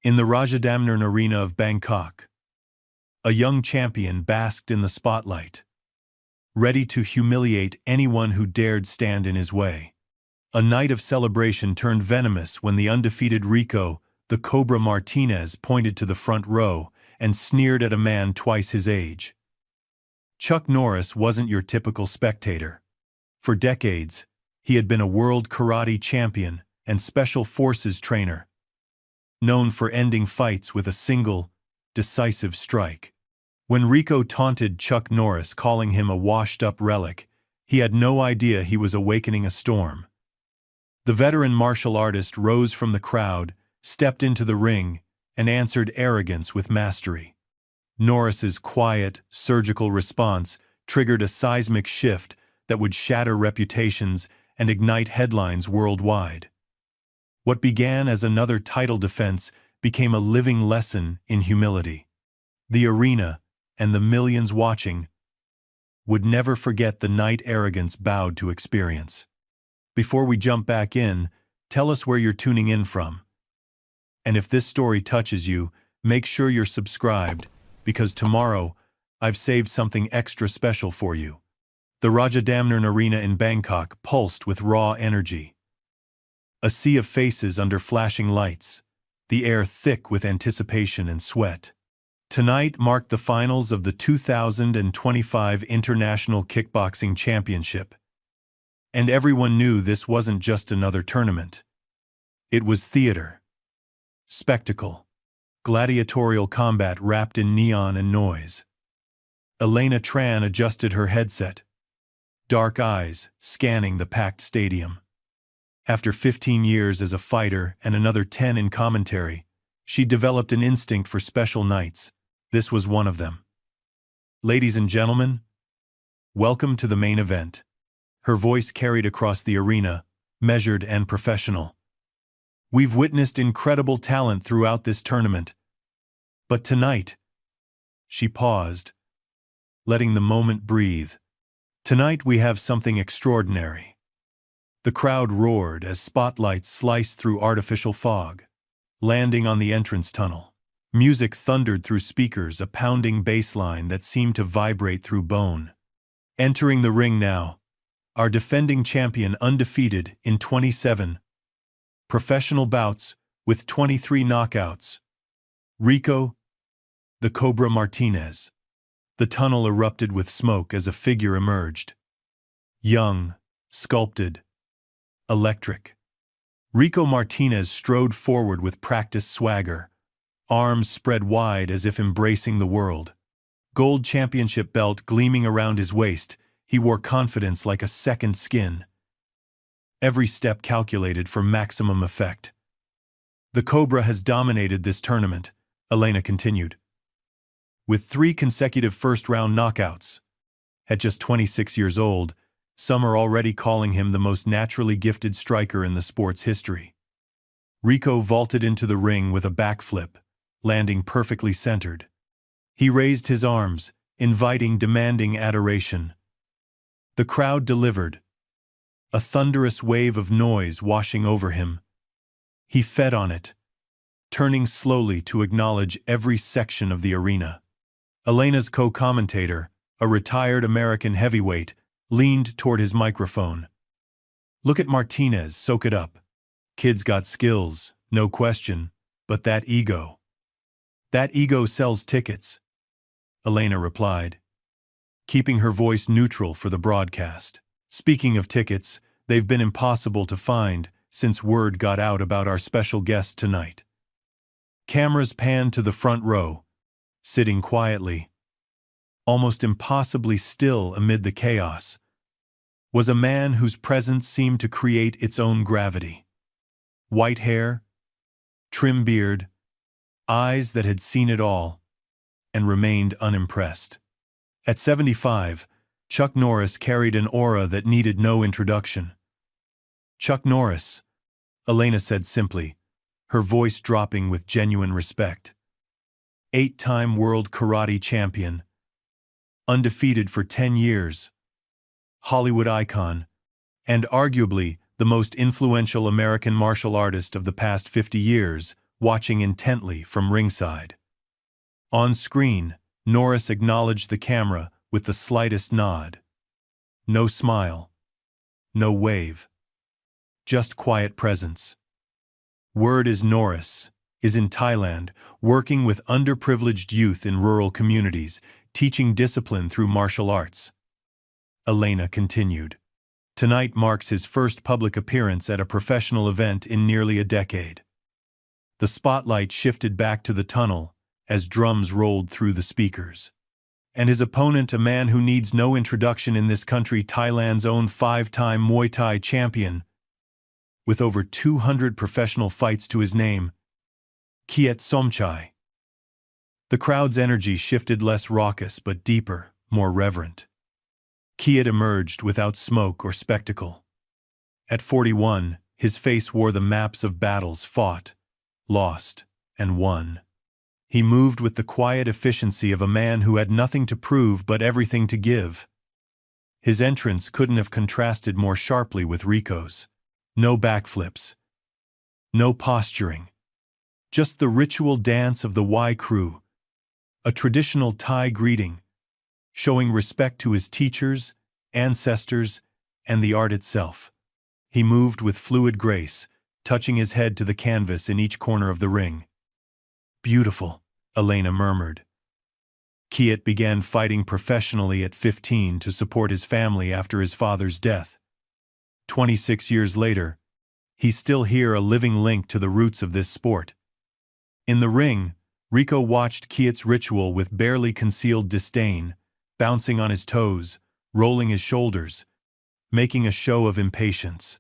In the Rajadamnern Arena of Bangkok, a young champion basked in the spotlight, ready to humiliate anyone who dared stand in his way. A night of celebration turned venomous when the undefeated Rico, the Cobra Martinez, pointed to the front row and sneered at a man twice his age. Chuck Norris wasn't your typical spectator. For decades, he had been a world karate champion and special forces trainer, known for ending fights with a single, decisive strike. When Rico taunted Chuck Norris, calling him a washed-up relic, he had no idea he was awakening a storm. The veteran martial artist rose from the crowd, stepped into the ring, and answered arrogance with mastery. Norris's quiet, surgical response triggered a seismic shift that would shatter reputations and ignite headlines worldwide. What began as another title defense became a living lesson in humility. The arena, and the millions watching, would never forget the night arrogance bowed to experience. Before we jump back in, tell us where you're tuning in from. And if this story touches you, make sure you're subscribed, because tomorrow, I've saved something extra special for you. The Rajadamnern Arena in Bangkok pulsed with raw energy. A sea of faces under flashing lights, the air thick with anticipation and sweat. Tonight marked the finals of the 2025 International Kickboxing Championship. And everyone knew this wasn't just another tournament. It was theater, spectacle, gladiatorial combat wrapped in neon and noise. Elena Tran adjusted her headset, dark eyes scanning the packed stadium. After 15 years as a fighter and another 10 in commentary, she developed an instinct for special nights. This was one of them. Ladies and gentlemen, welcome to the main event. Her voice carried across the arena, measured and professional. We've witnessed incredible talent throughout this tournament. But tonight, she paused, letting the moment breathe. Tonight we have something extraordinary. The crowd roared as spotlights sliced through artificial fog, landing on the entrance tunnel. Music thundered through speakers, a pounding bass line that seemed to vibrate through bone. Entering the ring now, our defending champion, undefeated in 27 professional bouts with 23 knockouts, Rico, the Cobra Martinez. The tunnel erupted with smoke as a figure emerged. Young, sculpted, electric. Rico Martinez strode forward with practiced swagger, arms spread wide as if embracing the world. Gold championship belt gleaming around his waist, he wore confidence like a second skin. Every step calculated for maximum effect. The Cobra has dominated this tournament, Elena continued, with 3 consecutive first-round knockouts. At just 26 years old, some are already calling him the most naturally gifted striker in the sport's history. Rico vaulted into the ring with a backflip, landing perfectly centered. He raised his arms, inviting, demanding adoration. The crowd delivered, a thunderous wave of noise washing over him. He fed on it, turning slowly to acknowledge every section of the arena. Elena's co-commentator, a retired American heavyweight, leaned toward his microphone. Look at Martinez, soak it up. Kid's got skills, no question, but that ego. That ego sells tickets, Elena replied, keeping her voice neutral for the broadcast. Speaking of tickets, they've been impossible to find since word got out about our special guest tonight. Cameras panned to the front row, sitting quietly, almost impossibly still amid the chaos, was a man whose presence seemed to create its own gravity. White hair, trim beard, eyes that had seen it all, and remained unimpressed. At 75, Chuck Norris carried an aura that needed no introduction. Chuck Norris, Elena said simply, her voice dropping with genuine respect. 8-time world karate champion, undefeated for 10 years, Hollywood icon, and arguably the most influential American martial artist of the past 50 years, watching intently from ringside. On screen, Norris acknowledged the camera with the slightest nod. No smile. No wave. Just quiet presence. Word is Norris is in Thailand, working with underprivileged youth in rural communities, teaching discipline through martial arts. Elena continued. Tonight marks his first public appearance at a professional event in nearly a decade. The spotlight shifted back to the tunnel as drums rolled through the speakers. And his opponent, a man who needs no introduction in this country, Thailand's own 5-time Muay Thai champion, with over 200 professional fights to his name, Kiat Somchai. The crowd's energy shifted, less raucous but deeper, more reverent. Kiat emerged without smoke or spectacle. At 41, his face wore the maps of battles fought, lost, and won. He moved with the quiet efficiency of a man who had nothing to prove but everything to give. His entrance couldn't have contrasted more sharply with Rico's. No backflips. No posturing. Just the ritual dance of the Y crew, a traditional Thai greeting, showing respect to his teachers, ancestors, and the art itself. He moved with fluid grace, touching his head to the canvas in each corner of the ring. Beautiful, Elena murmured. Kiat began fighting professionally at 15 to support his family after his father's death. 26 years later, he's still here, a living link to the roots of this sport. In the ring, Rico watched Kiat's ritual with barely concealed disdain, bouncing on his toes, rolling his shoulders, making a show of impatience.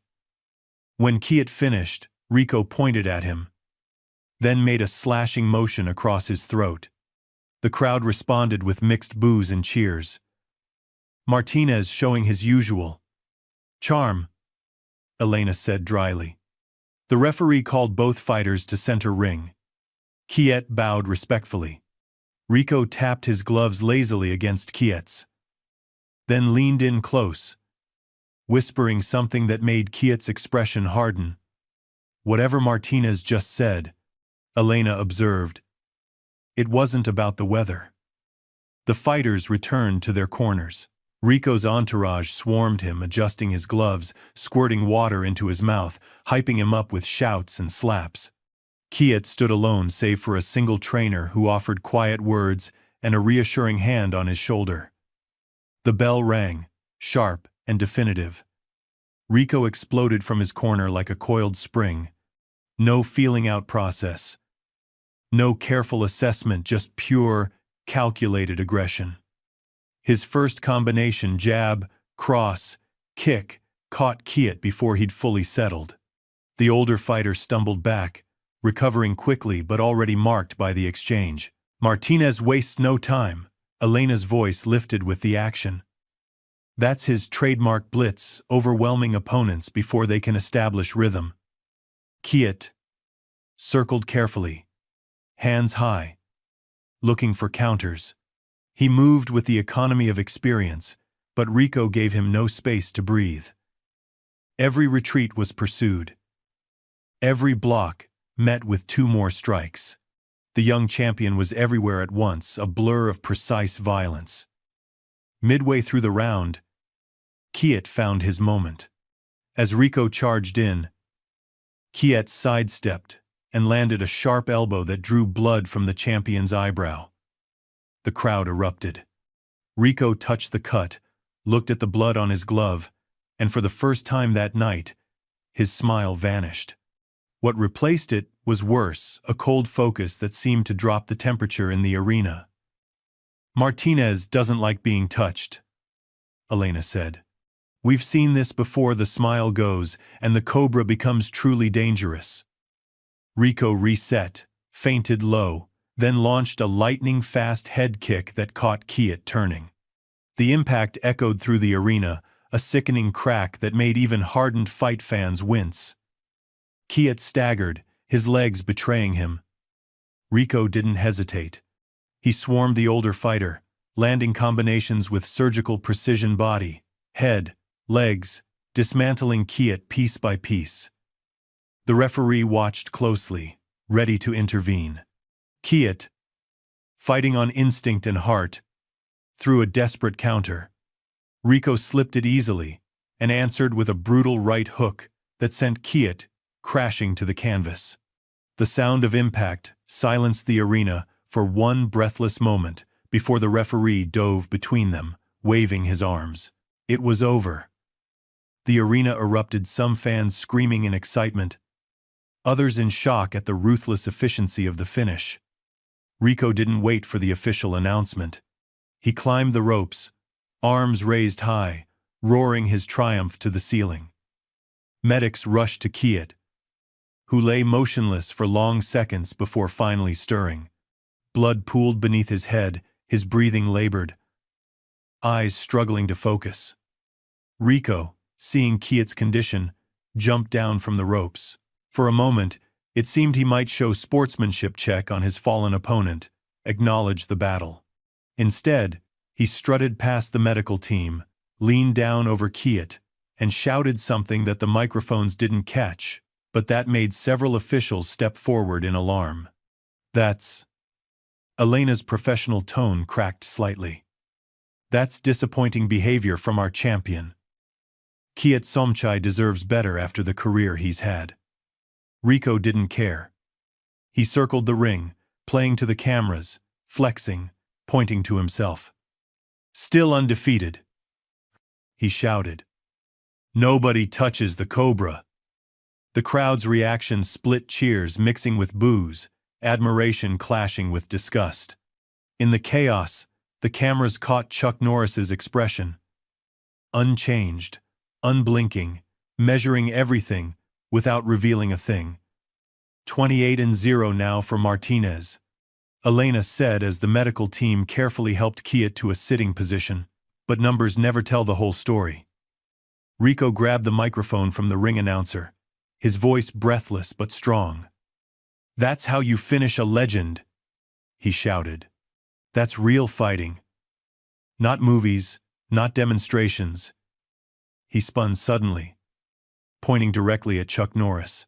When Kiat finished, Rico pointed at him, then made a slashing motion across his throat. The crowd responded with mixed boos and cheers. Martinez showing his usual charm, Elena said dryly. The referee called both fighters to center ring. Kiat bowed respectfully. Rico tapped his gloves lazily against Kiat's, then leaned in close, whispering something that made Kiat's expression harden. Whatever Martinez just said, Elena observed, it wasn't about the weather. The fighters returned to their corners. Rico's entourage swarmed him, adjusting his gloves, squirting water into his mouth, hyping him up with shouts and slaps. Kiat stood alone save for a single trainer who offered quiet words and a reassuring hand on his shoulder. The bell rang, sharp and definitive. Rico exploded from his corner like a coiled spring. No feeling-out process. No careful assessment, just pure, calculated aggression. His first combination, jab, cross, kick, caught Kiat before he'd fully settled. The older fighter stumbled back, recovering quickly but already marked by the exchange. Martinez wastes no time, Elena's voice lifted with the action. That's his trademark blitz, overwhelming opponents before they can establish rhythm. Kiat circled carefully, hands high, looking for counters. He moved with the economy of experience, but Rico gave him no space to breathe. Every retreat was pursued. Every block met with 2 more strikes. The young champion was everywhere at once, a blur of precise violence. Midway through the round, Kiat found his moment. As Rico charged in, Kiat sidestepped and landed a sharp elbow that drew blood from the champion's eyebrow. The crowd erupted. Rico touched the cut, looked at the blood on his glove, and for the first time that night, his smile vanished. What replaced it was worse, a cold focus that seemed to drop the temperature in the arena. Martinez doesn't like being touched, Elena said. We've seen this before. The smile goes, and the cobra becomes truly dangerous. Rico reset, feinted low, then launched a lightning-fast head kick that caught Kiat turning. The impact echoed through the arena, a sickening crack that made even hardened fight fans wince. Kiat staggered, his legs betraying him. Rico didn't hesitate. He swarmed the older fighter, landing combinations with surgical precision, body, head, legs, dismantling Kiat piece by piece. The referee watched closely, ready to intervene. Kiat, fighting on instinct and heart, threw a desperate counter. Rico slipped it easily and answered with a brutal right hook that sent Kiat crashing to the canvas. The sound of impact silenced the arena for one breathless moment before the referee dove between them, waving his arms. It was over. The arena erupted, some fans screaming in excitement, others in shock at the ruthless efficiency of the finish. Rico didn't wait for the official announcement. He climbed the ropes, arms raised high, roaring his triumph to the ceiling. Medics rushed to Kiat, who lay motionless for long seconds before finally stirring. Blood pooled beneath his head, his breathing labored, eyes struggling to focus. Rico, seeing Kiat's condition, jumped down from the ropes. For a moment, it seemed he might show sportsmanship check on his fallen opponent, acknowledge the battle. Instead, he strutted past the medical team, leaned down over Kiat, and shouted something that the microphones didn't catch, but that made several officials step forward in alarm. "That's..." Elena's professional tone cracked slightly. "That's disappointing behavior from our champion. Kiat Somchai deserves better after the career he's had." Rico didn't care. He circled the ring, playing to the cameras, flexing, pointing to himself. "Still undefeated," he shouted. "Nobody touches the Cobra." The crowd's reaction split cheers mixing with boos, admiration clashing with disgust. In the chaos, the cameras caught Chuck Norris's expression. Unchanged, unblinking, measuring everything without revealing a thing. 28-0 now for Martinez, Elena said as the medical team carefully helped Kiat to a sitting position. But numbers never tell the whole story. Rico grabbed the microphone from the ring announcer, his voice breathless but strong. "That's how you finish a legend," he shouted. "That's real fighting. Not movies, not demonstrations." He spun suddenly, pointing directly at Chuck Norris.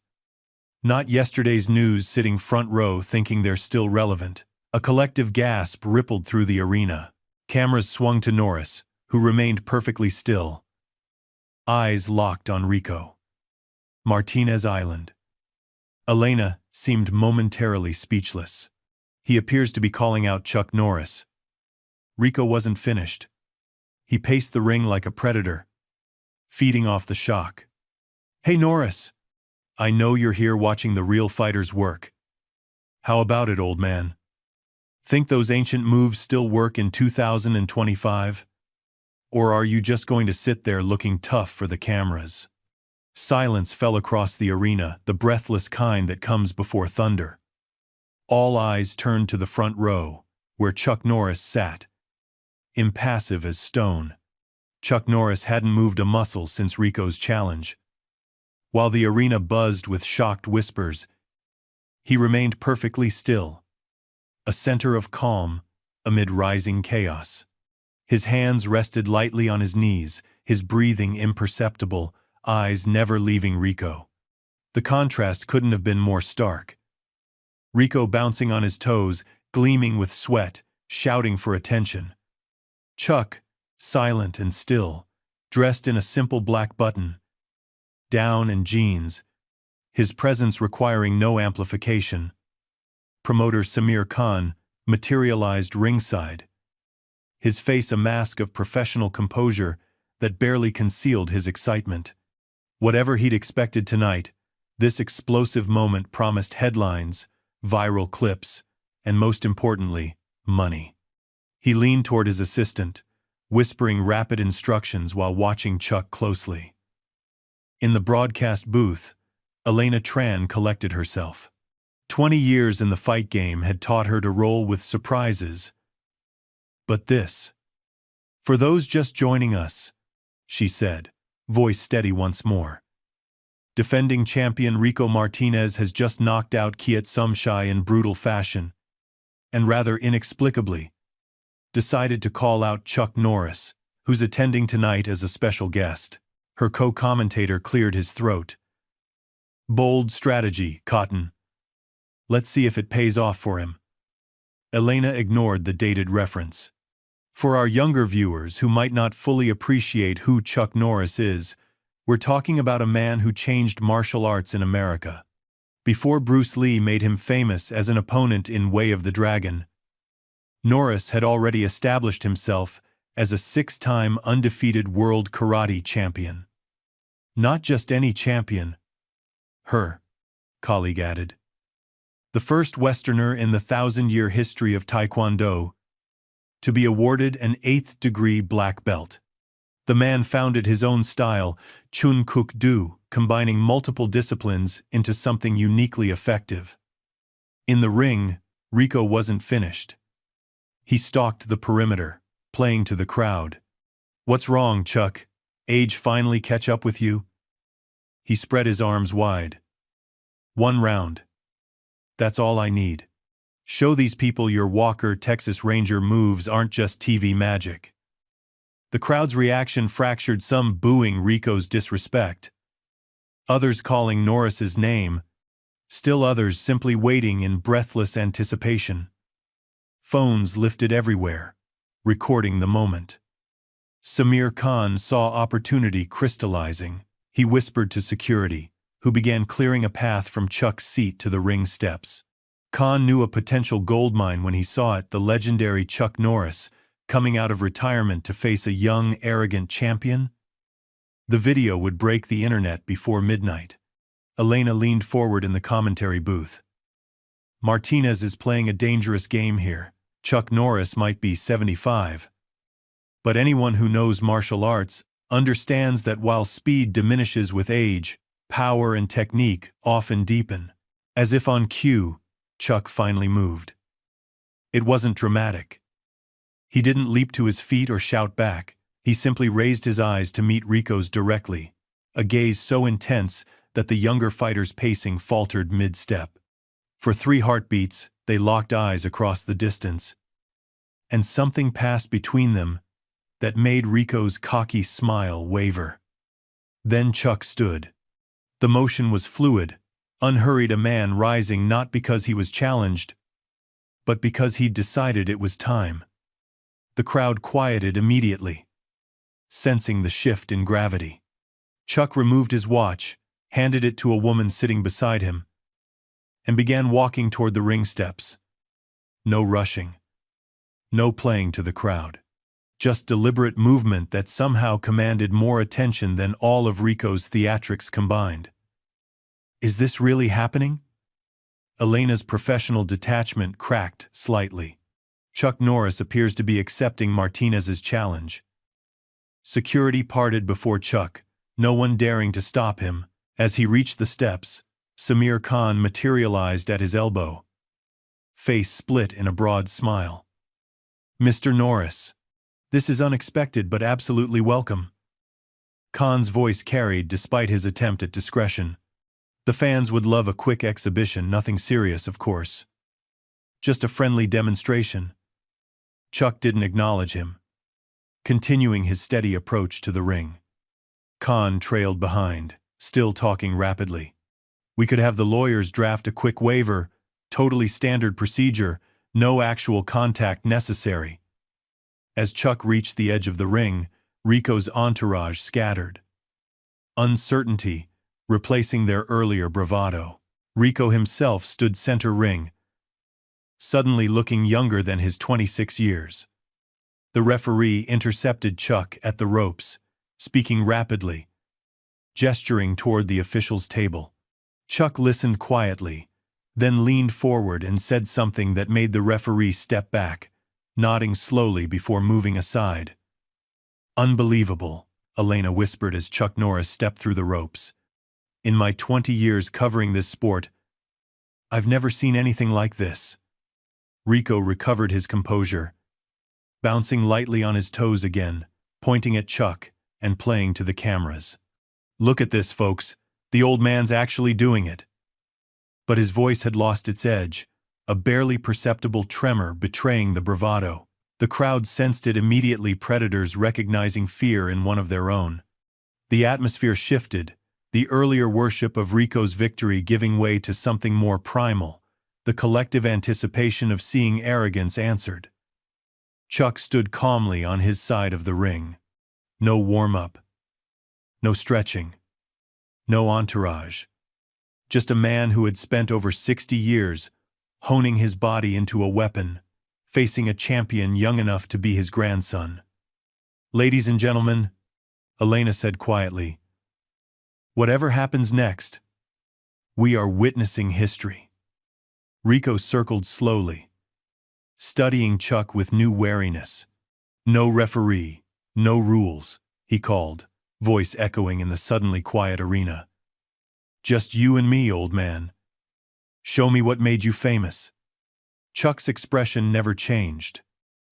"Not yesterday's news sitting front row thinking they're still relevant." A collective gasp rippled through the arena. Cameras swung to Norris, who remained perfectly still, eyes locked on Rico. Martinez Island. Elena seemed momentarily speechless. "He appears to be calling out Chuck Norris." Rico wasn't finished. He paced the ring like a predator, feeding off the shock. "Hey Norris, I know you're here watching the real fighters work. How about it, old man? Think those ancient moves still work in 2025? Or are you just going to sit there looking tough for the cameras?" Silence fell across the arena, the breathless kind that comes before thunder. All eyes turned to the front row, where Chuck Norris sat, impassive as stone. Chuck Norris hadn't moved a muscle since Rico's challenge. While the arena buzzed with shocked whispers, he remained perfectly still, a center of calm amid rising chaos. His hands rested lightly on his knees, his breathing imperceptible, eyes never leaving Rico. The contrast couldn't have been more stark. Rico bouncing on his toes, gleaming with sweat, shouting for attention. Chuck, silent and still, dressed in a simple black button, down and jeans, his presence requiring no amplification. Promoter Samir Khan materialized ringside, his face a mask of professional composure that barely concealed his excitement. Whatever he'd expected tonight, this explosive moment promised headlines, viral clips, and most importantly, money. He leaned toward his assistant, whispering rapid instructions while watching Chuck closely. In the broadcast booth, Elena Tran collected herself. 20 years in the fight game had taught her to roll with surprises. But this, for those just joining us, she said, voice steady once more. Defending champion Rico Martinez has just knocked out Kiat Somchai in brutal fashion, and rather inexplicably, decided to call out Chuck Norris, who's attending tonight as a special guest. Her co-commentator cleared his throat. Bold strategy, Cotton. Let's see if it pays off for him. Elena ignored the dated reference. For our younger viewers who might not fully appreciate who Chuck Norris is, we're talking about a man who changed martial arts in America. Before Bruce Lee made him famous as an opponent in Way of the Dragon, Norris had already established himself as a 6-time undefeated world karate champion. Not just any champion, her colleague added. The first Westerner in the 1,000-year history of Taekwondo to be awarded an 8th-degree black belt. The man founded his own style, Chun Kuk Do, combining multiple disciplines into something uniquely effective. In the ring, Rico wasn't finished. He stalked the perimeter, playing to the crowd. "What's wrong, Chuck? Age finally catch up with you?" He spread his arms wide. "1 round. That's all I need. Show these people your Walker Texas Ranger moves aren't just TV magic." The crowd's reaction fractured, some booing Rico's disrespect, others calling Norris's name, still others simply waiting in breathless anticipation. Phones lifted everywhere, recording the moment. Samir Khan saw opportunity crystallizing. He whispered to security, who began clearing a path from Chuck's seat to the ring steps. Khan knew a potential goldmine when he saw it, the legendary Chuck Norris, coming out of retirement to face a young, arrogant champion. The video would break the internet before midnight. Elena leaned forward in the commentary booth. "Martinez is playing a dangerous game here. Chuck Norris might be 75. But anyone who knows martial arts understands that while speed diminishes with age, power and technique often deepen." As if on cue, Chuck finally moved. It wasn't dramatic. He didn't leap to his feet or shout back. He simply raised his eyes to meet Rico's directly, a gaze so intense that the younger fighter's pacing faltered mid-step. For 3 heartbeats, they locked eyes across the distance. And something passed between them that made Rico's cocky smile waver. Then Chuck stood. The motion was fluid, unhurried, a man rising not because he was challenged, but because he'd decided it was time. The crowd quieted immediately, sensing the shift in gravity. Chuck removed his watch, handed it to a woman sitting beside him, and began walking toward the ring steps. No rushing. No playing to the crowd. Just deliberate movement that somehow commanded more attention than all of Rico's theatrics combined. Is this really happening? Elena's professional detachment cracked slightly. Chuck Norris appears to be accepting Martinez's challenge. Security parted before Chuck, no one daring to stop him. As he reached the steps, Samir Khan materialized at his elbow, face split in a broad smile. "Mr. Norris, this is unexpected but absolutely welcome." Khan's voice carried despite his attempt at discretion. "The fans would love a quick exhibition, nothing serious, of course. Just a friendly demonstration." Chuck didn't acknowledge him, continuing his steady approach to the ring. Khan trailed behind, still talking rapidly. "We could have the lawyers draft a quick waiver, totally standard procedure, no actual contact necessary." As Chuck reached the edge of the ring, Rico's entourage scattered. Uncertainty replacing their earlier bravado. Rico himself stood center ring, suddenly looking younger than his 26 years. The referee intercepted Chuck at the ropes, speaking rapidly, gesturing toward the officials' table. Chuck listened quietly, then leaned forward and said something that made the referee step back, nodding slowly before moving aside. "Unbelievable," Elena whispered as Chuck Norris stepped through the ropes. "In my 20 years covering this sport, I've never seen anything like this." Rico recovered his composure, bouncing lightly on his toes again, pointing at Chuck and playing to the cameras. "Look at this, folks. The old man's actually doing it." But his voice had lost its edge, a barely perceptible tremor betraying the bravado. The crowd sensed it immediately, predators recognizing fear in one of their own. The atmosphere shifted, the earlier worship of Rico's victory giving way to something more primal, the collective anticipation of seeing arrogance answered. Chuck stood calmly on his side of the ring. No warm-up. No stretching. No entourage. Just a man who had spent over 60 years honing his body into a weapon, facing a champion young enough to be his grandson. "Ladies and gentlemen," Elena said quietly, "whatever happens next, we are witnessing history." Rico circled slowly, studying Chuck with new wariness. "No referee, no rules," he called, voice echoing in the suddenly quiet arena. "Just you and me, old man. Show me what made you famous." Chuck's expression never changed.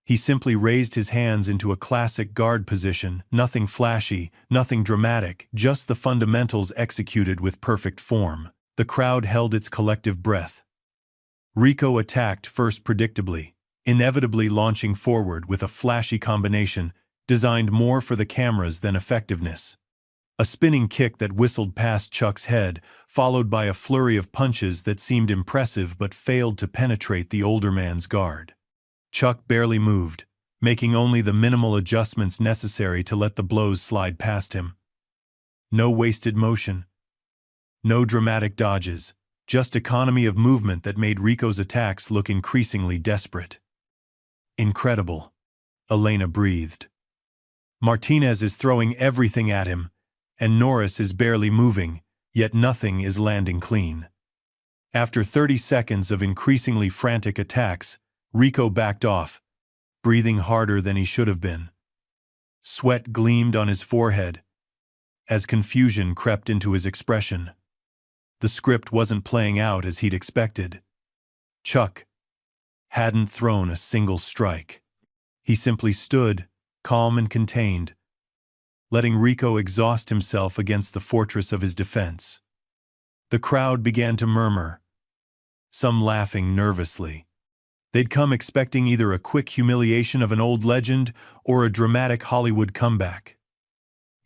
He simply raised his hands into a classic guard position, nothing flashy, nothing dramatic, just the fundamentals executed with perfect form. The crowd held its collective breath. Rico attacked first predictably, inevitably launching forward with a flashy combination designed more for the cameras than effectiveness. A spinning kick that whistled past Chuck's head, followed by a flurry of punches that seemed impressive but failed to penetrate the older man's guard. Chuck barely moved, making only the minimal adjustments necessary to let the blows slide past him. No wasted motion. No dramatic dodges, just economy of movement that made Rico's attacks look increasingly desperate. "Incredible," Elena breathed. "Martinez is throwing everything at him, and Norris is barely moving, yet nothing is landing clean." After 30 seconds of increasingly frantic attacks, Rico backed off, breathing harder than he should have been. Sweat gleamed on his forehead as confusion crept into his expression. The script wasn't playing out as he'd expected. Chuck hadn't thrown a single strike. He simply stood, calm and contained, letting Rico exhaust himself against the fortress of his defense. The crowd began to murmur, some laughing nervously. They'd come expecting either a quick humiliation of an old legend or a dramatic Hollywood comeback.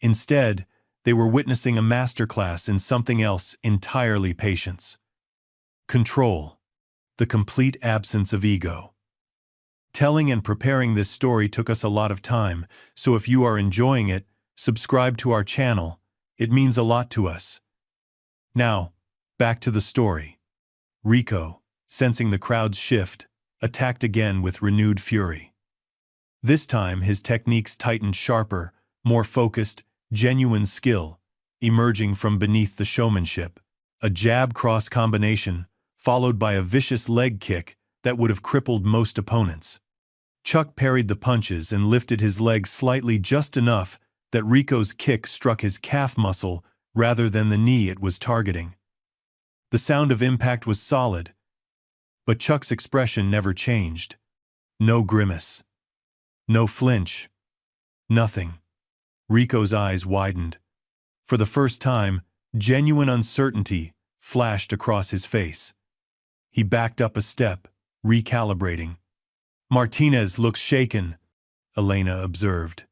Instead, they were witnessing a masterclass in something else entirely: patience. Control. The complete absence of ego. Telling and preparing this story took us a lot of time, so if you are enjoying it, subscribe to our channel. It means a lot to us. Now, back to the story. Rico, sensing the crowd's shift, attacked again with renewed fury. This time his techniques tightened sharper, more focused, genuine skill, emerging from beneath the showmanship. A jab-cross combination, followed by a vicious leg kick that would have crippled most opponents. Chuck parried the punches and lifted his leg slightly, just enough that Rico's kick struck his calf muscle rather than the knee it was targeting. The sound of impact was solid, but Chuck's expression never changed. No grimace. No flinch. Nothing. Rico's eyes widened. For the first time, genuine uncertainty flashed across his face. He backed up a step, recalibrating. "Martinez looks shaken," Elena observed.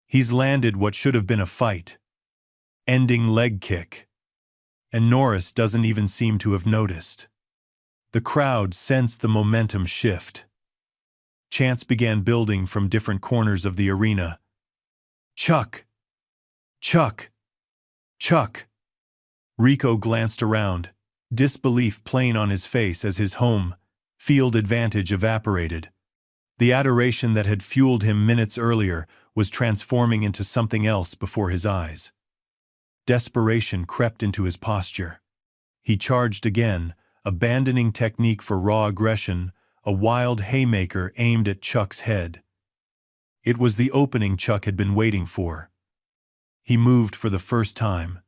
"He's landed what should have been a fight. Ending leg kick. And Norris doesn't even seem to have noticed." The crowd sensed the momentum shift. Chants began building from different corners of the arena. "Chuck! Chuck! Chuck!" Rico glanced around, disbelief plain on his face as his home field advantage evaporated. The adoration that had fueled him minutes earlier was transforming into something else before his eyes. Desperation crept into his posture. He charged again, abandoning technique for raw aggression, a wild haymaker aimed at Chuck's head. It was the opening Chuck had been waiting for. He moved for the first time.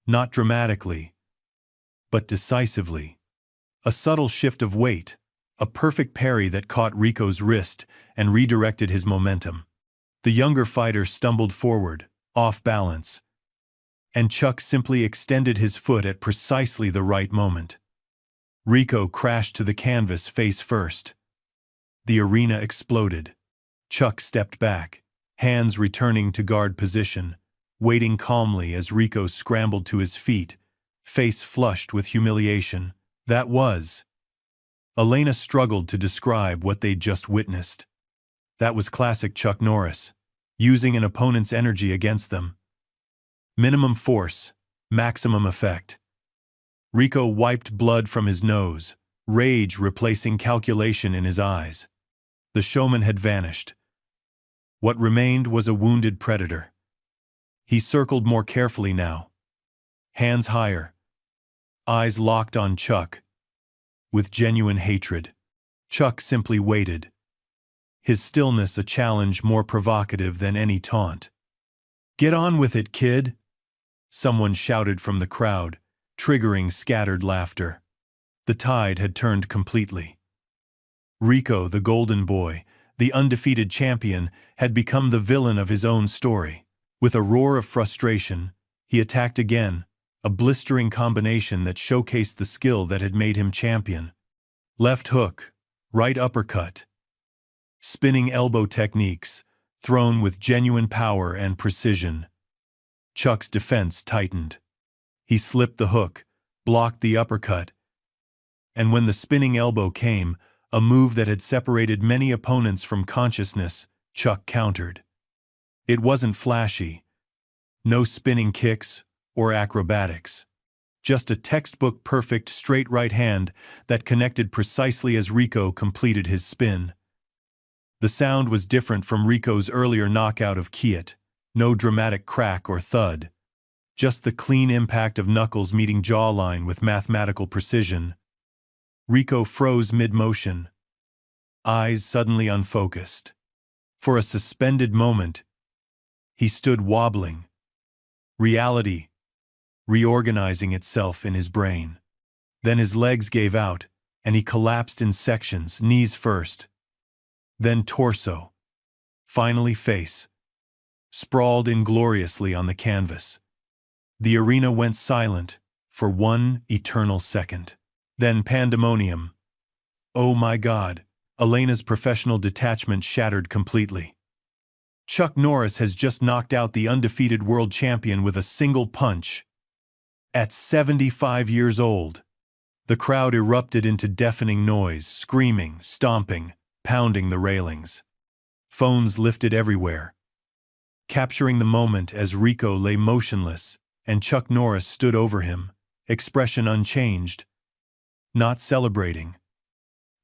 Not dramatically, but decisively. A subtle shift of weight, a perfect parry that caught Rico's wrist and redirected his momentum. The younger fighter stumbled forward, off balance, and Chuck simply extended his foot at precisely the right moment. Rico crashed to the canvas face first. The arena exploded. Chuck stepped back, hands returning to guard position, waiting calmly as Rico scrambled to his feet, face flushed with humiliation. That was Elena struggled to describe what they'd just witnessed. That was classic Chuck Norris, using an opponent's energy against them. Minimum force, maximum effect. Rico wiped blood from his nose, rage replacing calculation in his eyes. The showman had vanished. What remained was a wounded predator. He circled more carefully now. Hands higher. Eyes locked on Chuck. With genuine hatred. Chuck simply waited. His stillness a challenge more provocative than any taunt. "Get on with it, kid!" Someone shouted from the crowd, triggering scattered laughter. The tide had turned completely. Rico, the golden boy, the undefeated champion, had become the villain of his own story. With a roar of frustration, he attacked again, a blistering combination that showcased the skill that had made him champion. Left hook, right uppercut. Spinning elbow techniques, thrown with genuine power and precision. Chuck's defense tightened. He slipped the hook, blocked the uppercut, and when the spinning elbow came, a move that had separated many opponents from consciousness, Chuck countered. It wasn't flashy. No spinning kicks or acrobatics. Just a textbook perfect straight right hand that connected precisely as Rico completed his spin. The sound was different from Rico's earlier knockout of Kiet. No dramatic crack or thud. Just the clean impact of knuckles meeting jawline with mathematical precision. Rico froze mid-motion. Eyes suddenly unfocused. For a suspended moment, he stood wobbling. Reality reorganizing itself in his brain. Then his legs gave out, and he collapsed in sections, knees first. Then torso. Finally face. Sprawled ingloriously on the canvas. The arena went silent for one eternal second. Then pandemonium. Oh my God, Elena's professional detachment shattered completely. Chuck Norris has just knocked out the undefeated world champion with a single punch. At 75 years old. The crowd erupted into deafening noise, screaming, stomping, pounding the railings. Phones lifted everywhere, capturing the moment as Rico lay motionless and Chuck Norris stood over him, expression unchanged. Not celebrating.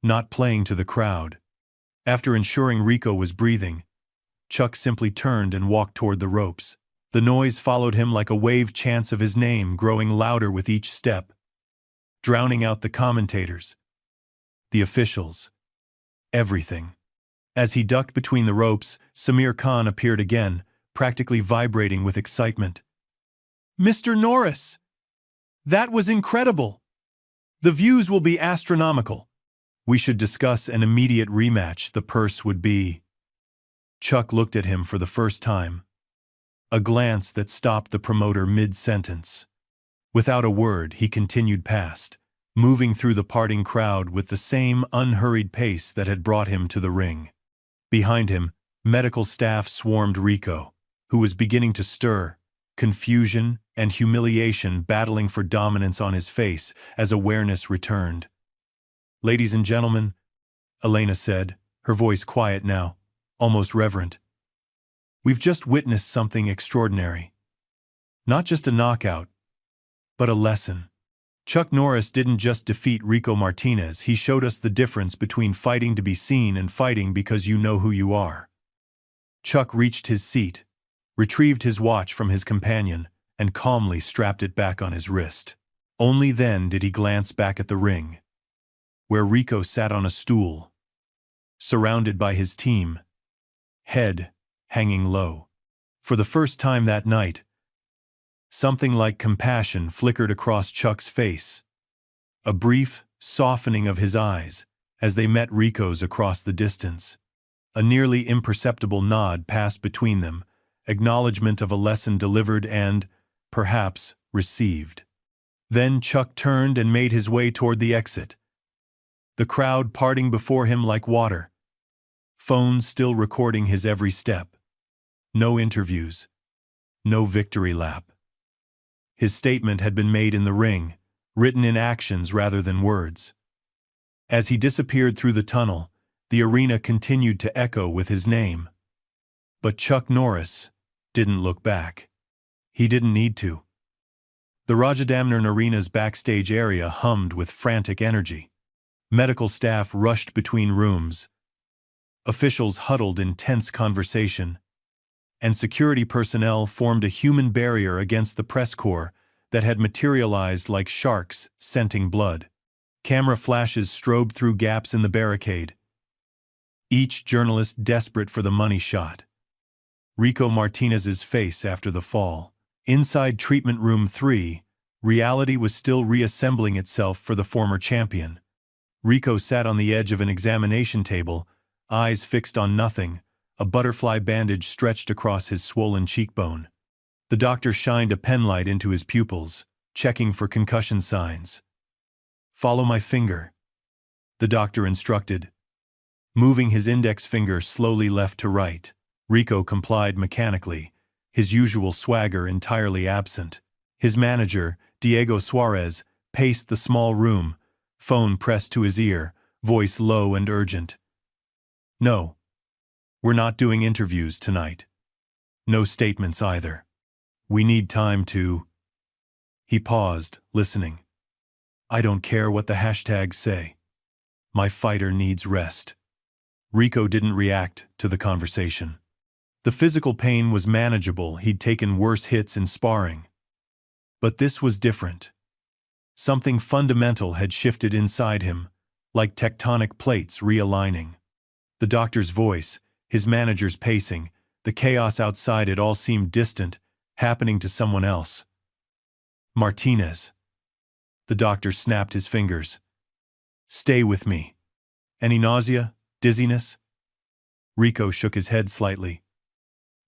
Not playing to the crowd. After ensuring Rico was breathing, Chuck simply turned and walked toward the ropes. The noise followed him like a wave chants of his name, growing louder with each step, drowning out the commentators, the officials, everything. As he ducked between the ropes, Samir Khan appeared again, practically vibrating with excitement. "Mr. Norris! That was incredible! The views will be astronomical. We should discuss an immediate rematch. The purse would be..." Chuck looked at him for the first time. A glance that stopped the promoter mid-sentence. Without a word, he continued past, moving through the parting crowd with the same unhurried pace that had brought him to the ring. Behind him, medical staff swarmed Rico, who was beginning to stir, confusion and humiliation battling for dominance on his face as awareness returned. "Ladies and gentlemen," Elena said, her voice quiet now, almost reverent. "We've just witnessed something extraordinary. Not just a knockout, but a lesson. Chuck Norris didn't just defeat Rico Martinez, he showed us the difference between fighting to be seen and fighting because you know who you are." Chuck reached his seat, retrieved his watch from his companion, and calmly strapped it back on his wrist. Only then did he glance back at the ring, where Rico sat on a stool, surrounded by his team, head hanging low. For the first time that night, something like compassion flickered across Chuck's face. A brief softening of his eyes as they met Rico's across the distance. A nearly imperceptible nod passed between them, acknowledgement of a lesson delivered and, perhaps, received. Then Chuck turned and made his way toward the exit. The crowd parting before him like water. Phones still recording his every step. No interviews. No victory lap. His statement had been made in the ring, written in actions rather than words. As he disappeared through the tunnel, the arena continued to echo with his name. But Chuck Norris didn't look back. He didn't need to. The Rajadamnern Arena's backstage area hummed with frantic energy. Medical staff rushed between rooms. Officials huddled in tense conversation. And security personnel formed a human barrier against the press corps that had materialized like sharks scenting blood. Camera flashes strobed through gaps in the barricade. Each journalist desperate for the money shot. Rico Martinez's face after the fall. Inside Treatment Room 3, reality was still reassembling itself for the former champion. Rico sat on the edge of an examination table, eyes fixed on nothing, a butterfly bandage stretched across his swollen cheekbone. The doctor shined a penlight into his pupils, checking for concussion signs. "Follow my finger," the doctor instructed. Moving his index finger slowly left to right, Rico complied mechanically, his usual swagger entirely absent. His manager, Diego Suarez, paced the small room, phone pressed to his ear, voice low and urgent. "No. We're not doing interviews tonight. No statements either. We need time to—" He paused, listening. "I don't care what the hashtags say. My fighter needs rest." Rico didn't react to the conversation. The physical pain was manageable, he'd taken worse hits in sparring. But this was different. Something fundamental had shifted inside him, like tectonic plates realigning. The doctor's voice, his manager's pacing, the chaos outside it all seemed distant, happening to someone else. "Martinez." The doctor snapped his fingers. "Stay with me. Any nausea? Dizziness?" Rico shook his head slightly.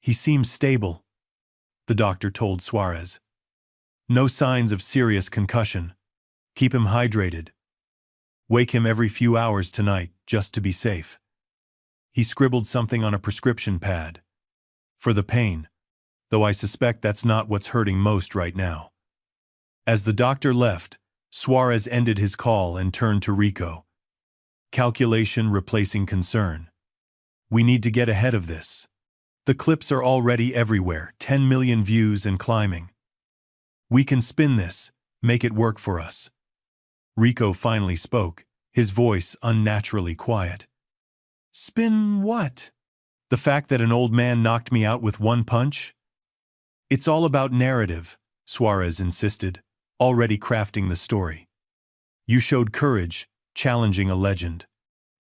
"He seems stable," the doctor told Suarez. "No signs of serious concussion. Keep him hydrated. Wake him every few hours tonight, just to be safe." He scribbled something on a prescription pad. "For the pain, though I suspect that's not what's hurting most right now." As the doctor left, Suarez ended his call and turned to Rico. "Calculation replacing concern. We need to get ahead of this. The clips are already everywhere, 10 million views and climbing. We can spin this, make it work for us." Rico finally spoke, his voice unnaturally quiet. "Spin what? The fact that an old man knocked me out with one punch?" "It's all about narrative," Suarez insisted, already crafting the story. "You showed courage, challenging a legend.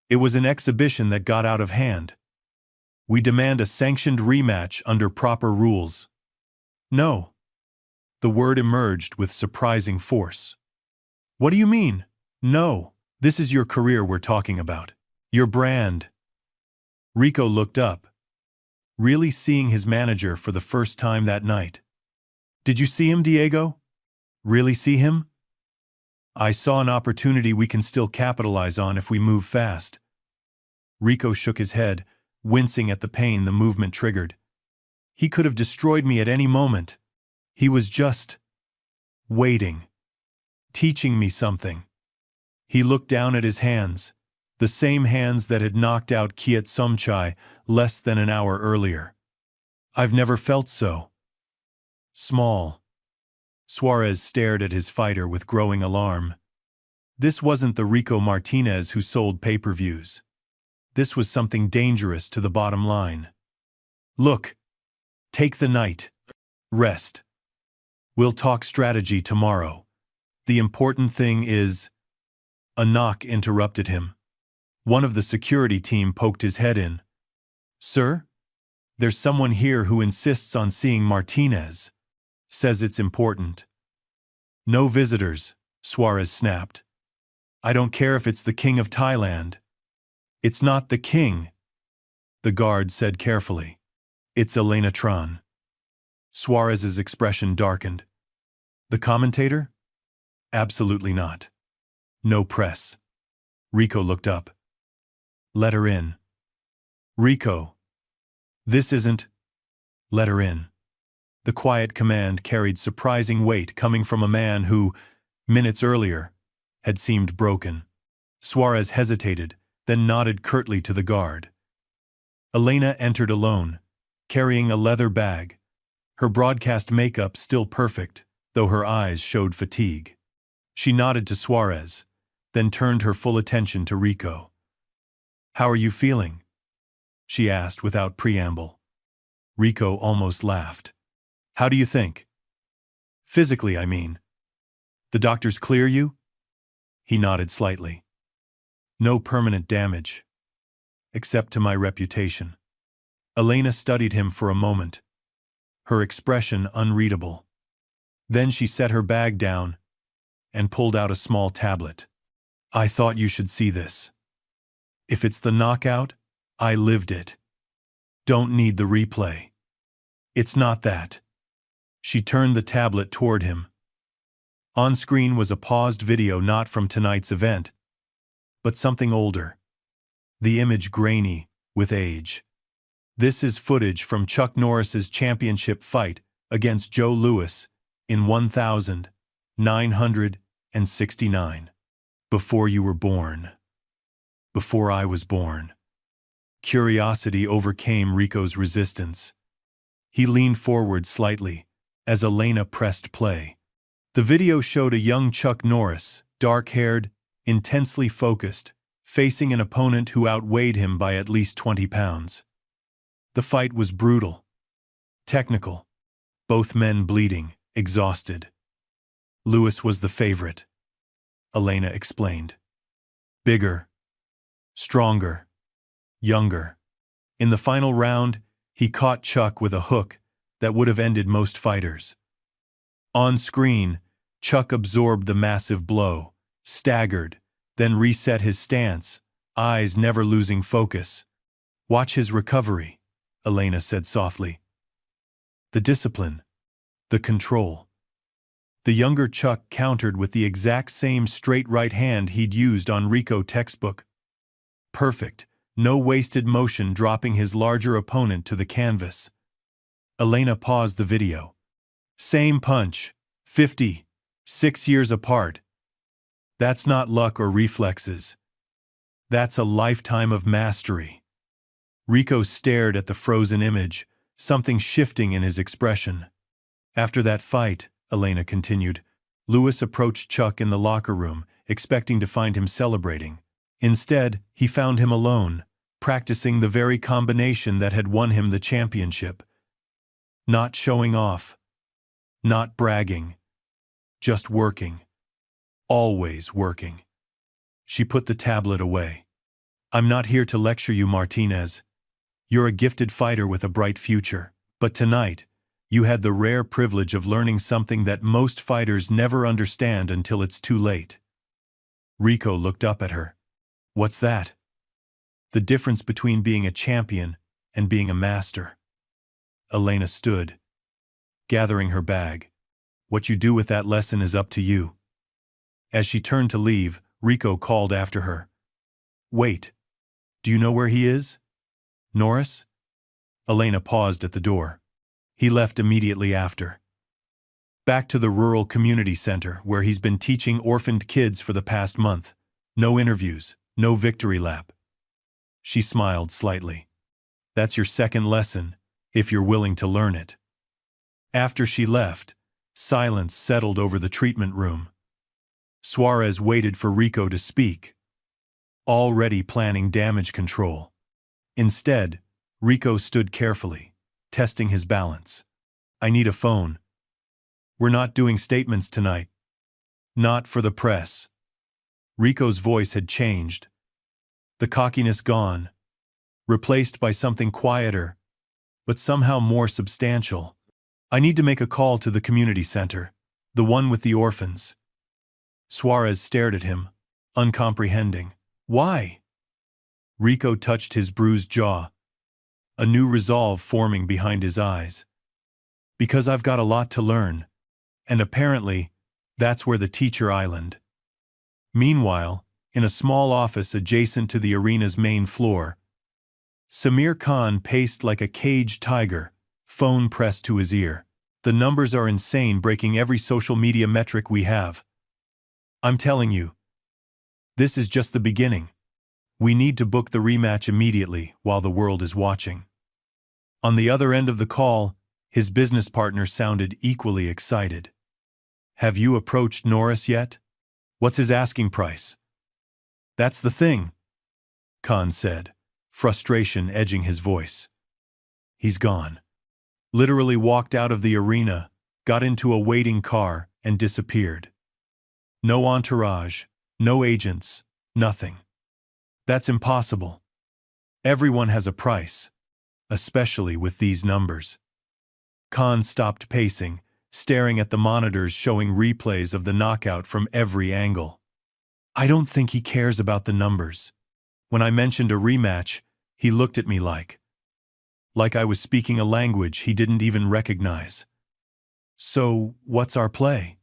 It was an exhibition that got out of hand. We demand a sanctioned rematch under proper rules." "No." The word emerged with surprising force. "What do you mean? No. This is your career we're talking about. Your brand." Rico looked up, really seeing his manager for the first time that night. "Did you see him, Diego? Really see him?" "I saw an opportunity we can still capitalize on if we move fast." Rico shook his head, wincing at the pain the movement triggered. "He could have destroyed me at any moment. He was just waiting, teaching me something." He looked down at his hands, the same hands that had knocked out Kiet Somchai less than an hour earlier. "I've never felt so small." Suarez stared at his fighter with growing alarm. This wasn't the Rico Martinez who sold pay-per-views. This was something dangerous to the bottom line. "Look, take the night. Rest. We'll talk strategy tomorrow. The important thing is—" A knock interrupted him. One of the security team poked his head in. "Sir? There's someone here who insists on seeing Martinez. Says it's important." "No visitors," Suarez snapped. "I don't care if it's the King of Thailand." "It's not the king," the guard said carefully. "It's Elena Tran." Suarez's expression darkened. "The commentator?" "Absolutely not. No press." Rico looked up. "Let her in." "Rico. This isn't—" "Let her in." The quiet command carried surprising weight coming from a man who, minutes earlier, had seemed broken. Suarez hesitated, then nodded curtly to the guard. Elena entered alone, carrying a leather bag, her broadcast makeup still perfect, though her eyes showed fatigue. She nodded to Suarez, then turned her full attention to Rico. "How are you feeling?" she asked without preamble. Rico almost laughed. "How do you think?" "Physically, I mean. The doctors clear you?" He nodded slightly. "No permanent damage. Except to my reputation." Elena studied him for a moment, her expression unreadable. Then she set her bag down and pulled out a small tablet. "I thought you should see this. If it's the knockout, I lived it. Don't need the replay. It's not that." She turned the tablet toward him. On screen was a paused video not from tonight's event, but something older. The image grainy with age. "This is footage from Chuck Norris's championship fight against Joe Louis in 1969. Before you were born. Before I was born." Curiosity overcame Rico's resistance. He leaned forward slightly as Elena pressed play. The video showed a young Chuck Norris, dark-haired, intensely focused, facing an opponent who outweighed him by at least 20 pounds. The fight was brutal, technical, both men bleeding, exhausted. Louis was the favorite, Elena explained. Bigger, stronger, younger. In the final round, he caught Chuck with a hook that would have ended most fighters. On screen, Chuck absorbed the massive blow, staggered, then reset his stance, eyes never losing focus. "Watch his recovery," Elena said softly. "The discipline, the control." The younger Chuck countered with the exact same straight right hand he'd used on Rico textbook. Perfect, no wasted motion, dropping his larger opponent to the canvas. Elena paused the video. "Same punch, 6 years apart. That's not luck or reflexes. That's a lifetime of mastery." Rico stared at the frozen image, something shifting in his expression. "After that fight," Elena continued, "Louis approached Chuck in the locker room, expecting to find him celebrating. Instead, he found him alone, practicing the very combination that had won him the championship. Not showing off. Not bragging. Just working. Always working." She put the tablet away. "I'm not here to lecture you, Martinez. You're a gifted fighter with a bright future. But tonight, you had the rare privilege of learning something that most fighters never understand until it's too late." Rico looked up at her. "What's that?" "The difference between being a champion and being a master." Elena stood, gathering her bag. "What you do with that lesson is up to you." As she turned to leave, Rico called after her. "Wait. Do you know where he is? Norris?" Elena paused at the door. "He left immediately after. Back to the rural community center where he's been teaching orphaned kids for the past month. No interviews, no victory lap." She smiled slightly. "That's your second lesson, if you're willing to learn it." After she left, silence settled over the treatment room. Suarez waited for Rico to speak, already planning damage control. Instead, Rico stood carefully, testing his balance. "I need a phone. We're not doing statements tonight. Not for the press." Rico's voice had changed. The cockiness gone, replaced by something quieter, but somehow more substantial. "I need to make a call to the community center, the one with the orphans." Suarez stared at him, uncomprehending. "Why?" Rico touched his bruised jaw, a new resolve forming behind his eyes. "Because I've got a lot to learn, and apparently, that's where the teacher island." Meanwhile, in a small office adjacent to the arena's main floor, Samir Khan paced like a caged tiger, phone pressed to his ear. "The numbers are insane, breaking every social media metric we have. I'm telling you, This is just the beginning. We need to book the rematch immediately while the world is watching. On the other end of the call, his business partner sounded equally excited. Have you approached Norris yet? What's his asking price? That's the thing, Khan said, frustration edging his voice. He's gone. Literally walked out of the arena, got into a waiting car, and disappeared. No entourage, no agents, nothing. That's impossible. Everyone has a price, especially with these numbers. Khan stopped pacing, staring at the monitors showing replays of the knockout from every angle. I don't think he cares about the numbers. When I mentioned a rematch, he looked at me like I was speaking a language he didn't even recognize. So, what's our play?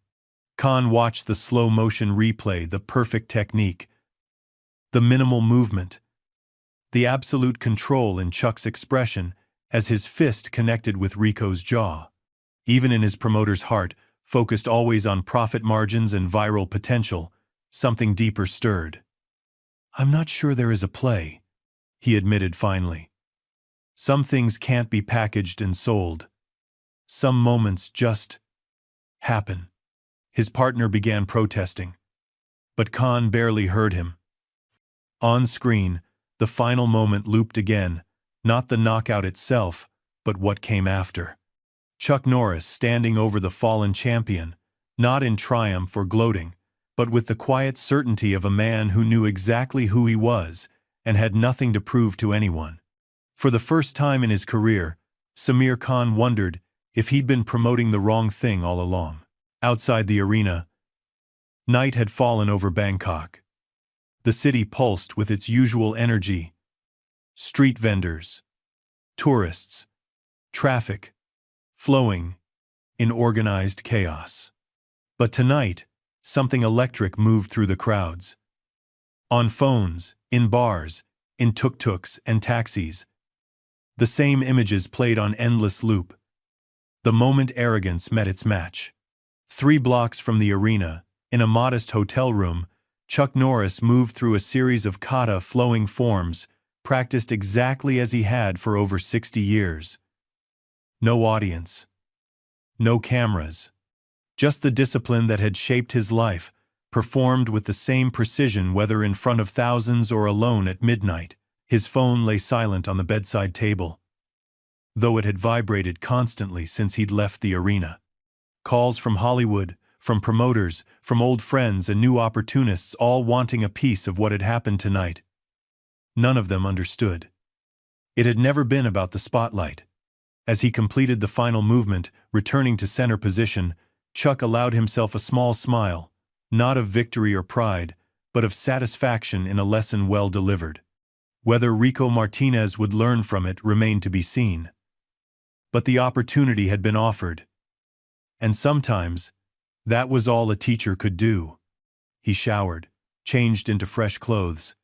Khan watched the slow-motion replay, the perfect technique, the minimal movement, the absolute control in Chuck's expression as his fist connected with Rico's jaw. Even in his promoter's heart, focused always on profit margins and viral potential, something deeper stirred. I'm not sure there is a play, he admitted finally. Some things can't be packaged and sold. Some moments just happen. His partner began protesting, but Khan barely heard him. On screen, the final moment looped again, not the knockout itself, but what came after. Chuck Norris standing over the fallen champion, not in triumph or gloating, but with the quiet certainty of a man who knew exactly who he was and had nothing to prove to anyone. For the first time in his career, Samir Khan wondered if he'd been promoting the wrong thing all along. Outside the arena, night had fallen over Bangkok. The city pulsed with its usual energy. Street vendors, tourists, traffic, flowing in organized chaos. But tonight, something electric moved through the crowds. On phones, in bars, in tuk-tuks and taxis, the same images played on endless loop. The moment arrogance met its match. 3 blocks from the arena, in a modest hotel room, Chuck Norris moved through a series of kata flowing forms, practiced exactly as he had for over 60 years. No audience. No cameras. Just the discipline that had shaped his life, performed with the same precision whether in front of thousands or alone at midnight. His phone lay silent on the bedside table, though it had vibrated constantly since he'd left the arena. Calls from Hollywood, from promoters, from old friends and new opportunists, all wanting a piece of what had happened tonight. None of them understood. It had never been about the spotlight. As he completed the final movement, returning to center position, Chuck allowed himself a small smile, not of victory or pride, but of satisfaction in a lesson well delivered. Whether Rico Martinez would learn from it remained to be seen. But the opportunity had been offered. And sometimes, that was all a teacher could do. He showered, changed into fresh clothes,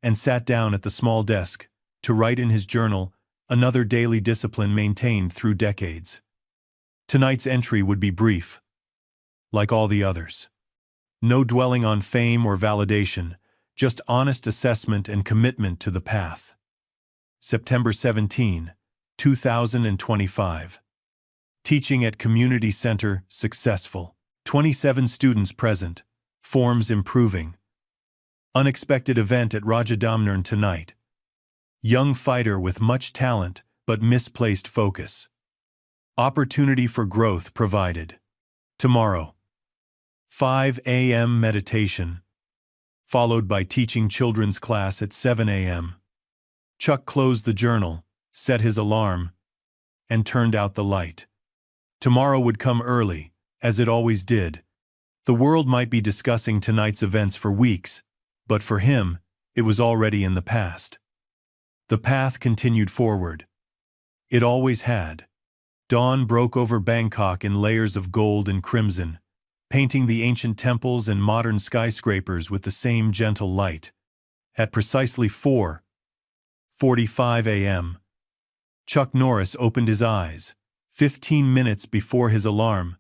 and sat down at the small desk to write in his journal, another daily discipline maintained through decades. Tonight's entry would be brief, like all the others. No dwelling on fame or validation, just honest assessment and commitment to the path. September 17, 2025. Teaching at Community Center, successful. 27 students present, forms improving. Unexpected event at Rajadamnern tonight. Young fighter with much talent, but misplaced focus. Opportunity for growth provided. Tomorrow. 5 a.m. meditation, followed by teaching children's class at 7 a.m. Chuck closed the journal, set his alarm, and turned out the light. Tomorrow would come early, as it always did. The world might be discussing tonight's events for weeks, but for him, it was already in the past. The path continued forward. It always had. Dawn broke over Bangkok in layers of gold and crimson, painting the ancient temples and modern skyscrapers with the same gentle light. At precisely 4:45 a.m., Chuck Norris opened his eyes, 15 minutes before his alarm,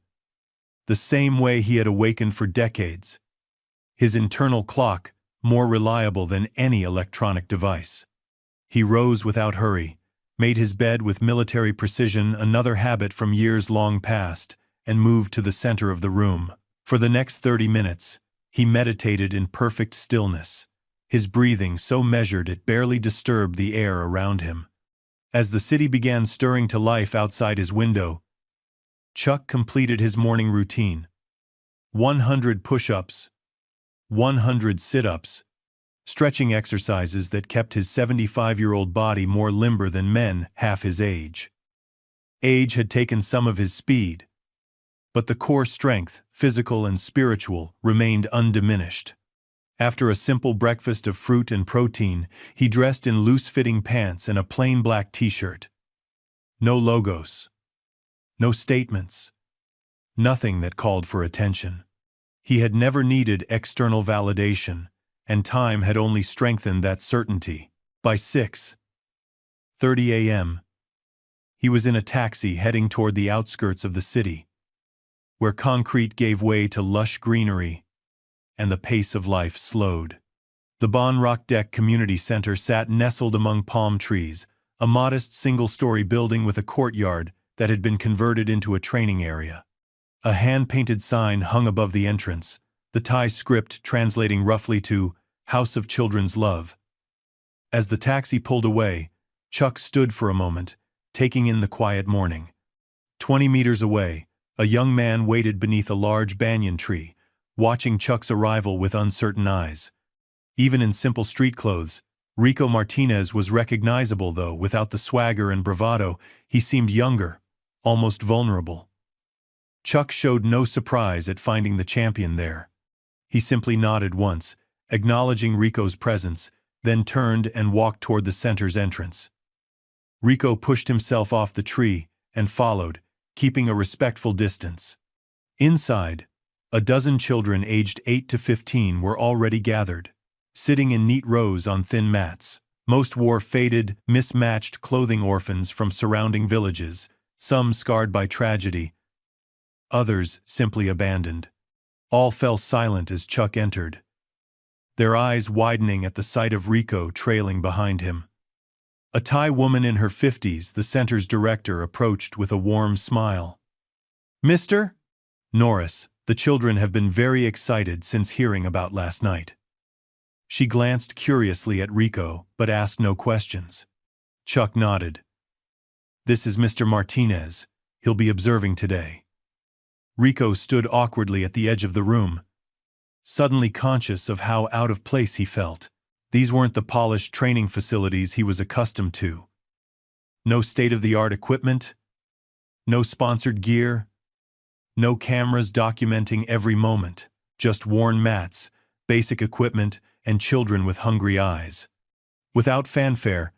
the same way he had awakened for decades, his internal clock more reliable than any electronic device. He rose without hurry, made his bed with military precision, another habit from years long past, and moved to the center of the room. For the next 30 minutes, he meditated in perfect stillness, his breathing so measured it barely disturbed the air around him. As the city began stirring to life outside his window, Chuck completed his morning routine. 100 push-ups, 100 sit-ups, stretching exercises that kept his 75-year-old body more limber than men half his age. Age had taken some of his speed, but the core strength, physical and spiritual, remained undiminished. After a simple breakfast of fruit and protein, he dressed in loose-fitting pants and a plain black t-shirt. No logos. No statements. Nothing that called for attention. He had never needed external validation, and time had only strengthened that certainty. By 6:30 a.m., he was in a taxi heading toward the outskirts of the city, where concrete gave way to lush greenery, and the pace of life slowed. The Bon Rock Deck Community Center sat nestled among palm trees, a modest single-story building with a courtyard that had been converted into a training area. A hand-painted sign hung above the entrance, the Thai script translating roughly to House of Children's Love. As the taxi pulled away, Chuck stood for a moment, taking in the quiet morning. 20 meters away, a young man waited beneath a large banyan tree, watching Chuck's arrival with uncertain eyes. Even in simple street clothes, Rico Martinez was recognizable, though without the swagger and bravado, he seemed younger, almost vulnerable. Chuck showed no surprise at finding the champion there. He simply nodded once, acknowledging Rico's presence, then turned and walked toward the center's entrance. Rico pushed himself off the tree and followed, keeping a respectful distance. Inside, a dozen children aged 8 to 15 were already gathered, sitting in neat rows on thin mats. Most wore faded, mismatched clothing, orphans from surrounding villages, some scarred by tragedy, others simply abandoned. All fell silent as Chuck entered, their eyes widening at the sight of Rico trailing behind him. A Thai woman in her 50s, the center's director, approached with a warm smile. "Mr. Norris, the children have been very excited since hearing about last night." She glanced curiously at Rico, but asked no questions. Chuck nodded. "This is Mr. Martinez. He'll be observing today." Rico stood awkwardly at the edge of the room, suddenly conscious of how out of place he felt. These weren't the polished training facilities he was accustomed to. No state-of-the-art equipment, no sponsored gear, no cameras documenting every moment, just worn mats, basic equipment, and children with hungry eyes. Without fanfare,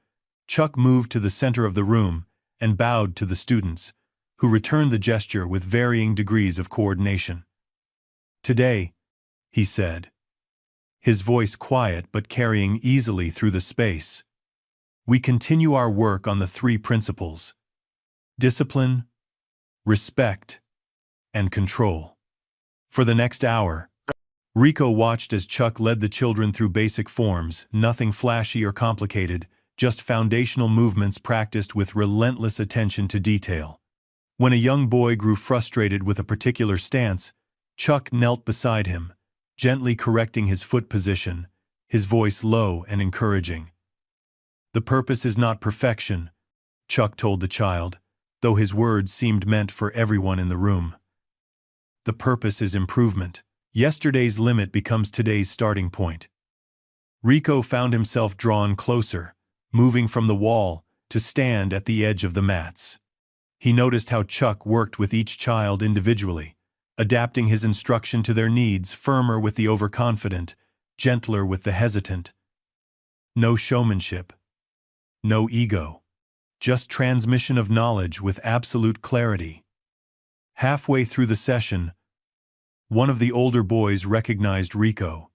Chuck moved to the center of the room and bowed to the students, who returned the gesture with varying degrees of coordination. "Today," he said, his voice quiet but carrying easily through the space, "we continue our work on the 3 principles: discipline, respect, and control." For the next hour, Rico watched as Chuck led the children through basic forms, nothing flashy or complicated, just foundational movements practiced with relentless attention to detail. When a young boy grew frustrated with a particular stance, Chuck knelt beside him, gently correcting his foot position, his voice low and encouraging. "The purpose is not perfection," Chuck told the child, though his words seemed meant for everyone in the room. "The purpose is improvement. Yesterday's limit becomes today's starting point." Rico found himself drawn closer, moving from the wall to stand at the edge of the mats. He noticed how Chuck worked with each child individually, adapting his instruction to their needs, firmer with the overconfident, gentler with the hesitant. No showmanship. No ego. Just transmission of knowledge with absolute clarity. Halfway through the session, one of the older boys recognized Rico.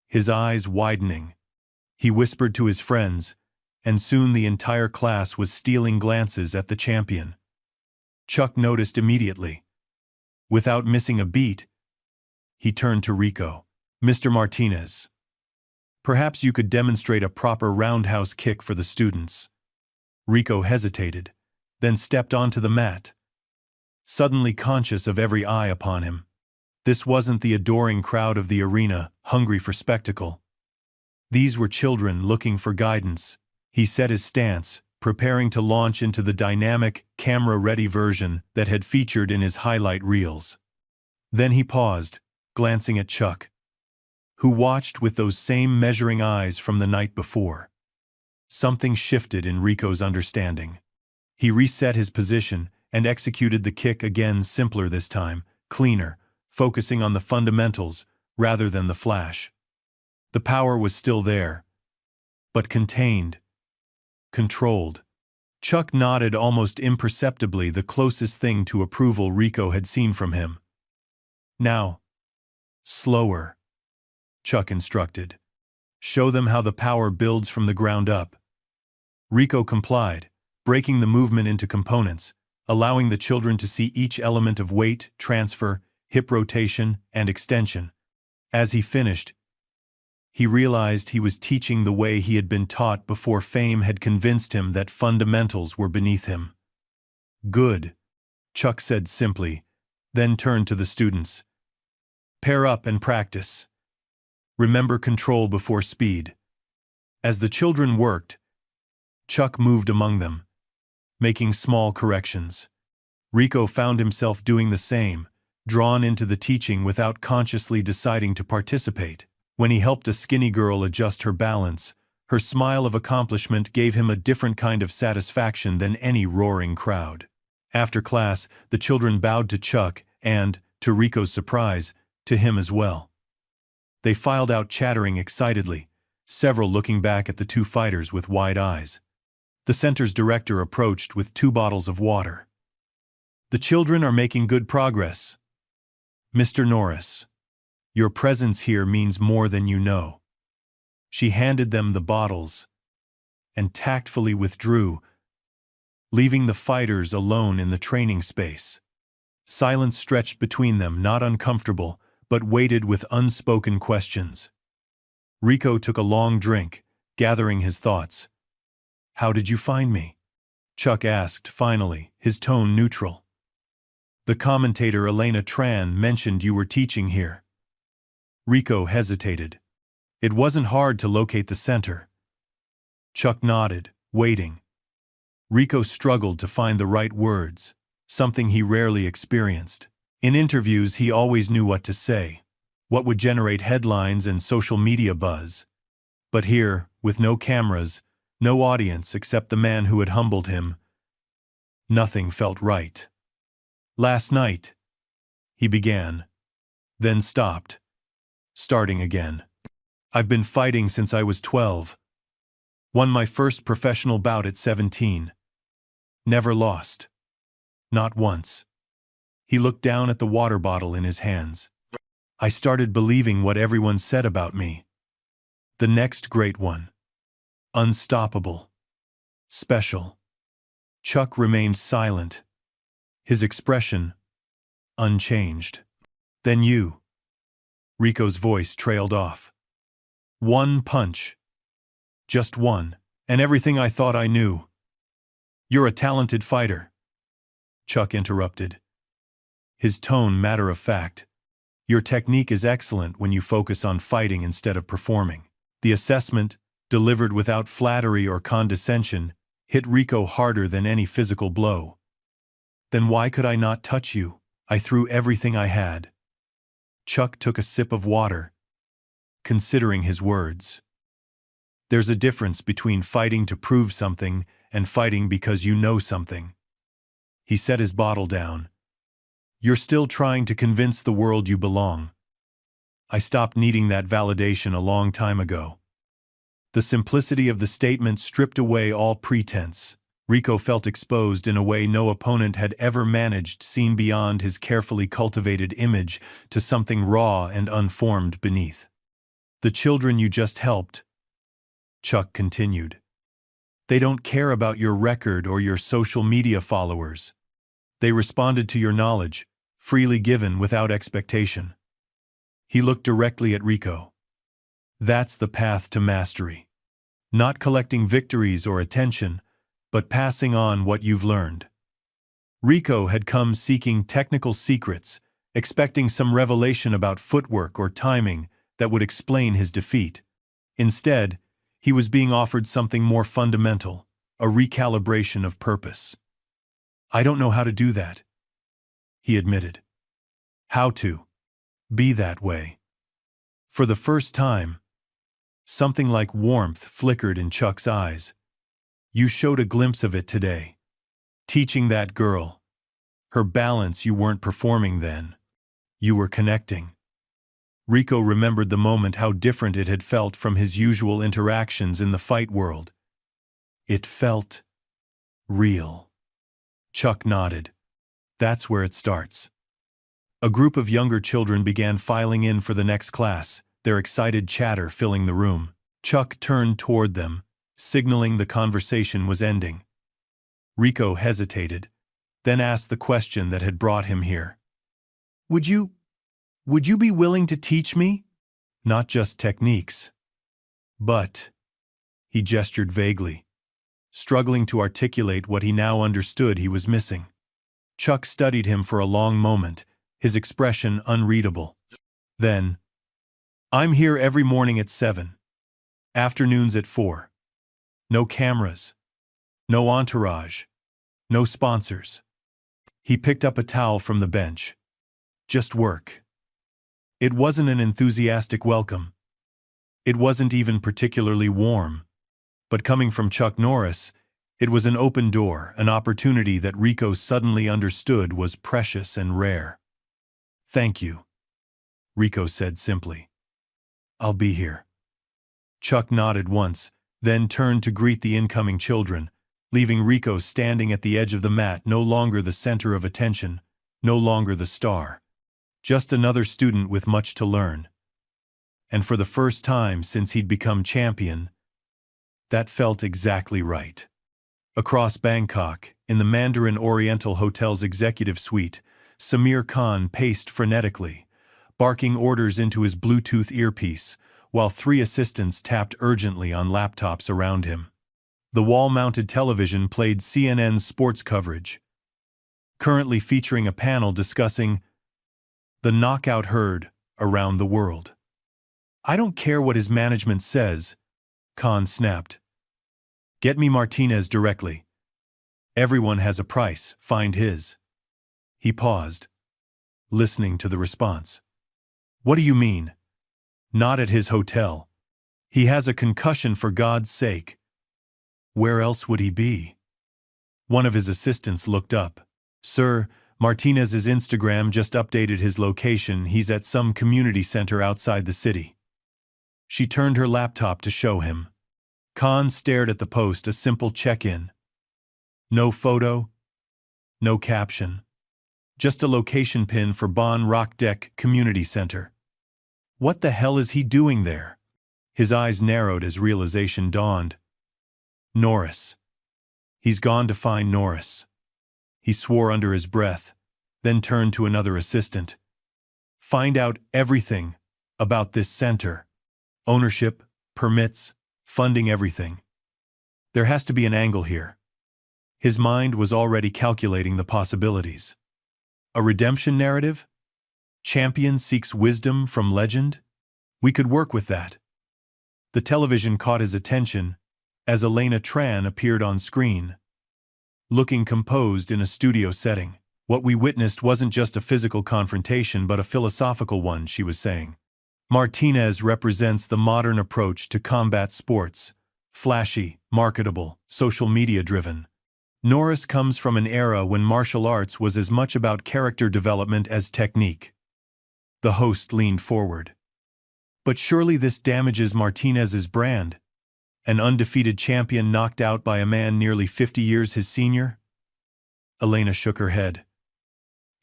His eyes widening, he whispered to his friends, and soon the entire class was stealing glances at the champion. Chuck noticed immediately. Without missing a beat, he turned to Rico. Mr. Martinez, perhaps you could demonstrate a proper roundhouse kick for the students. Rico hesitated, then stepped onto the mat, suddenly conscious of every eye upon him. This wasn't the adoring crowd of the arena, hungry for spectacle. These were children looking for guidance. He set his stance, preparing to launch into the dynamic, camera-ready version that had featured in his highlight reels. Then he paused, glancing at Chuck, who watched with those same measuring eyes from the night before. Something shifted in Rico's understanding. He reset his position and executed the kick again, simpler this time, cleaner, focusing on the fundamentals rather than the flash. The power was still there, but contained, controlled. Chuck nodded almost imperceptibly, the closest thing to approval Rico had seen from him. Now, slower, Chuck instructed. Show them how the power builds from the ground up. Rico complied, breaking the movement into components, allowing the children to see each element of weight, transfer, hip rotation, and extension. As he finished, he realized he was teaching the way he had been taught before fame had convinced him that fundamentals were beneath him. Good, Chuck said simply, then turned to the students. Pair up and practice. Remember control before speed. As the children worked, Chuck moved among them, making small corrections. Rico found himself doing the same, drawn into the teaching without consciously deciding to participate. When he helped a skinny girl adjust her balance, her smile of accomplishment gave him a different kind of satisfaction than any roaring crowd. After class, the children bowed to Chuck and, to Rico's surprise, to him as well. They filed out chattering excitedly, several looking back at the two fighters with wide eyes. The center's director approached with 2 bottles of water. The children are making good progress. Mr. Norris, your presence here means more than you know. She handed them the bottles and tactfully withdrew, leaving the fighters alone in the training space. Silence stretched between them, not uncomfortable, but weighted with unspoken questions. Rico took a long drink, gathering his thoughts. How did you find me? Chuck asked finally, his tone neutral. The commentator Elena Tran mentioned you were teaching here. Rico hesitated. It wasn't hard to locate the center. Chuck nodded, waiting. Rico struggled to find the right words, something he rarely experienced. In interviews, he always knew what to say, what would generate headlines and social media buzz. But here, with no cameras, no audience except the man who had humbled him, nothing felt right. Last night, he began, then stopped, starting again. I've been fighting since I was 12. Won my first professional bout at 17. Never lost. Not once. He looked down at the water bottle in his hands. I started believing what everyone said about me. The next great one. Unstoppable. Special. Chuck remained silent, his expression unchanged. Then you. Rico's voice trailed off. One punch. Just one, and everything I thought I knew. You're a talented fighter. Chuck interrupted, his tone matter of fact. Your technique is excellent when you focus on fighting instead of performing. The assessment, delivered without flattery or condescension, hit Rico harder than any physical blow. Then why could I not touch you? I threw everything I had. Chuck took a sip of water, considering his words. There's a difference between fighting to prove something and fighting because you know something. He set his bottle down. You're still trying to convince the world you belong. I stopped needing that validation a long time ago. The simplicity of the statement stripped away all pretense. Rico felt exposed in a way no opponent had ever managed, seen beyond his carefully cultivated image to something raw and unformed beneath. The children you just helped, Chuck continued. They don't care about your record or your social media followers. They responded to your knowledge, freely given without expectation. He looked directly at Rico. That's the path to mastery. Not collecting victories or attention, but passing on what you've learned. Rico had come seeking technical secrets, expecting some revelation about footwork or timing that would explain his defeat. Instead, he was being offered something more fundamental, a recalibration of purpose. I don't know how to do that, he admitted. How to be that way. For the first time, something like warmth flickered in Chuck's eyes. You showed a glimpse of it today. Teaching that girl. Her balance, you weren't performing then. You were connecting. Rico remembered the moment, how different it had felt from his usual interactions in the fight world. It felt real. Chuck nodded. That's where it starts. A group of younger children began filing in for the next class, their excited chatter filling the room. Chuck turned toward them, signaling the conversation was ending. Rico hesitated, then asked the question that had brought him here. Would you be willing to teach me? Not just techniques. But, he gestured vaguely, struggling to articulate what he now understood he was missing. Chuck studied him for a long moment, his expression unreadable. Then, I'm here every morning at 7. Afternoons at 4. No cameras. No entourage. No sponsors. He picked up a towel from the bench. Just work. It wasn't an enthusiastic welcome. It wasn't even particularly warm. But coming from Chuck Norris, it was an open door, an opportunity that Rico suddenly understood was precious and rare. Thank you, Rico said simply. I'll be here. Chuck nodded once, then turned to greet the incoming children, leaving Rico standing at the edge of the mat, no longer the center of attention, no longer the star. Just another student with much to learn. And for the first time since he'd become champion, that felt exactly right. Across Bangkok, in the Mandarin Oriental Hotel's executive suite, Samir Khan paced frenetically, barking orders into his Bluetooth earpiece, while 3 assistants tapped urgently on laptops around him. The wall-mounted television played CNN's sports coverage, currently featuring a panel discussing the knockout herd around the world. I don't care what his management says, Khan snapped. Get me Martinez directly. Everyone has a price, find his. He paused, listening to the response. What do you mean? Not at his hotel. He has a concussion, for God's sake. Where else would he be? One of his assistants looked up. Sir, Martinez's Instagram just updated his location. He's at some community center outside the city. She turned her laptop to show him. Khan stared at the post, a simple check-in. No photo, no caption. Just a location pin for Bon Rock Deck Community Center. What the hell is he doing there? His eyes narrowed as realization dawned. Norris. He's gone to find Norris. He swore under his breath, then turned to another assistant. Find out everything about this center. Ownership, permits, funding, everything. There has to be an angle here. His mind was already calculating the possibilities. A redemption narrative? Champion seeks wisdom from legend? We could work with that. The television caught his attention as Elena Tran appeared on screen, looking composed in a studio setting. What we witnessed wasn't just a physical confrontation, but a philosophical one, she was saying. Martinez represents the modern approach to combat sports, flashy, marketable, social media-driven. Norris comes from an era when martial arts was as much about character development as technique. The host leaned forward. But surely this damages Martinez's brand? An undefeated champion knocked out by a man nearly 50 years his senior? Elena shook her head.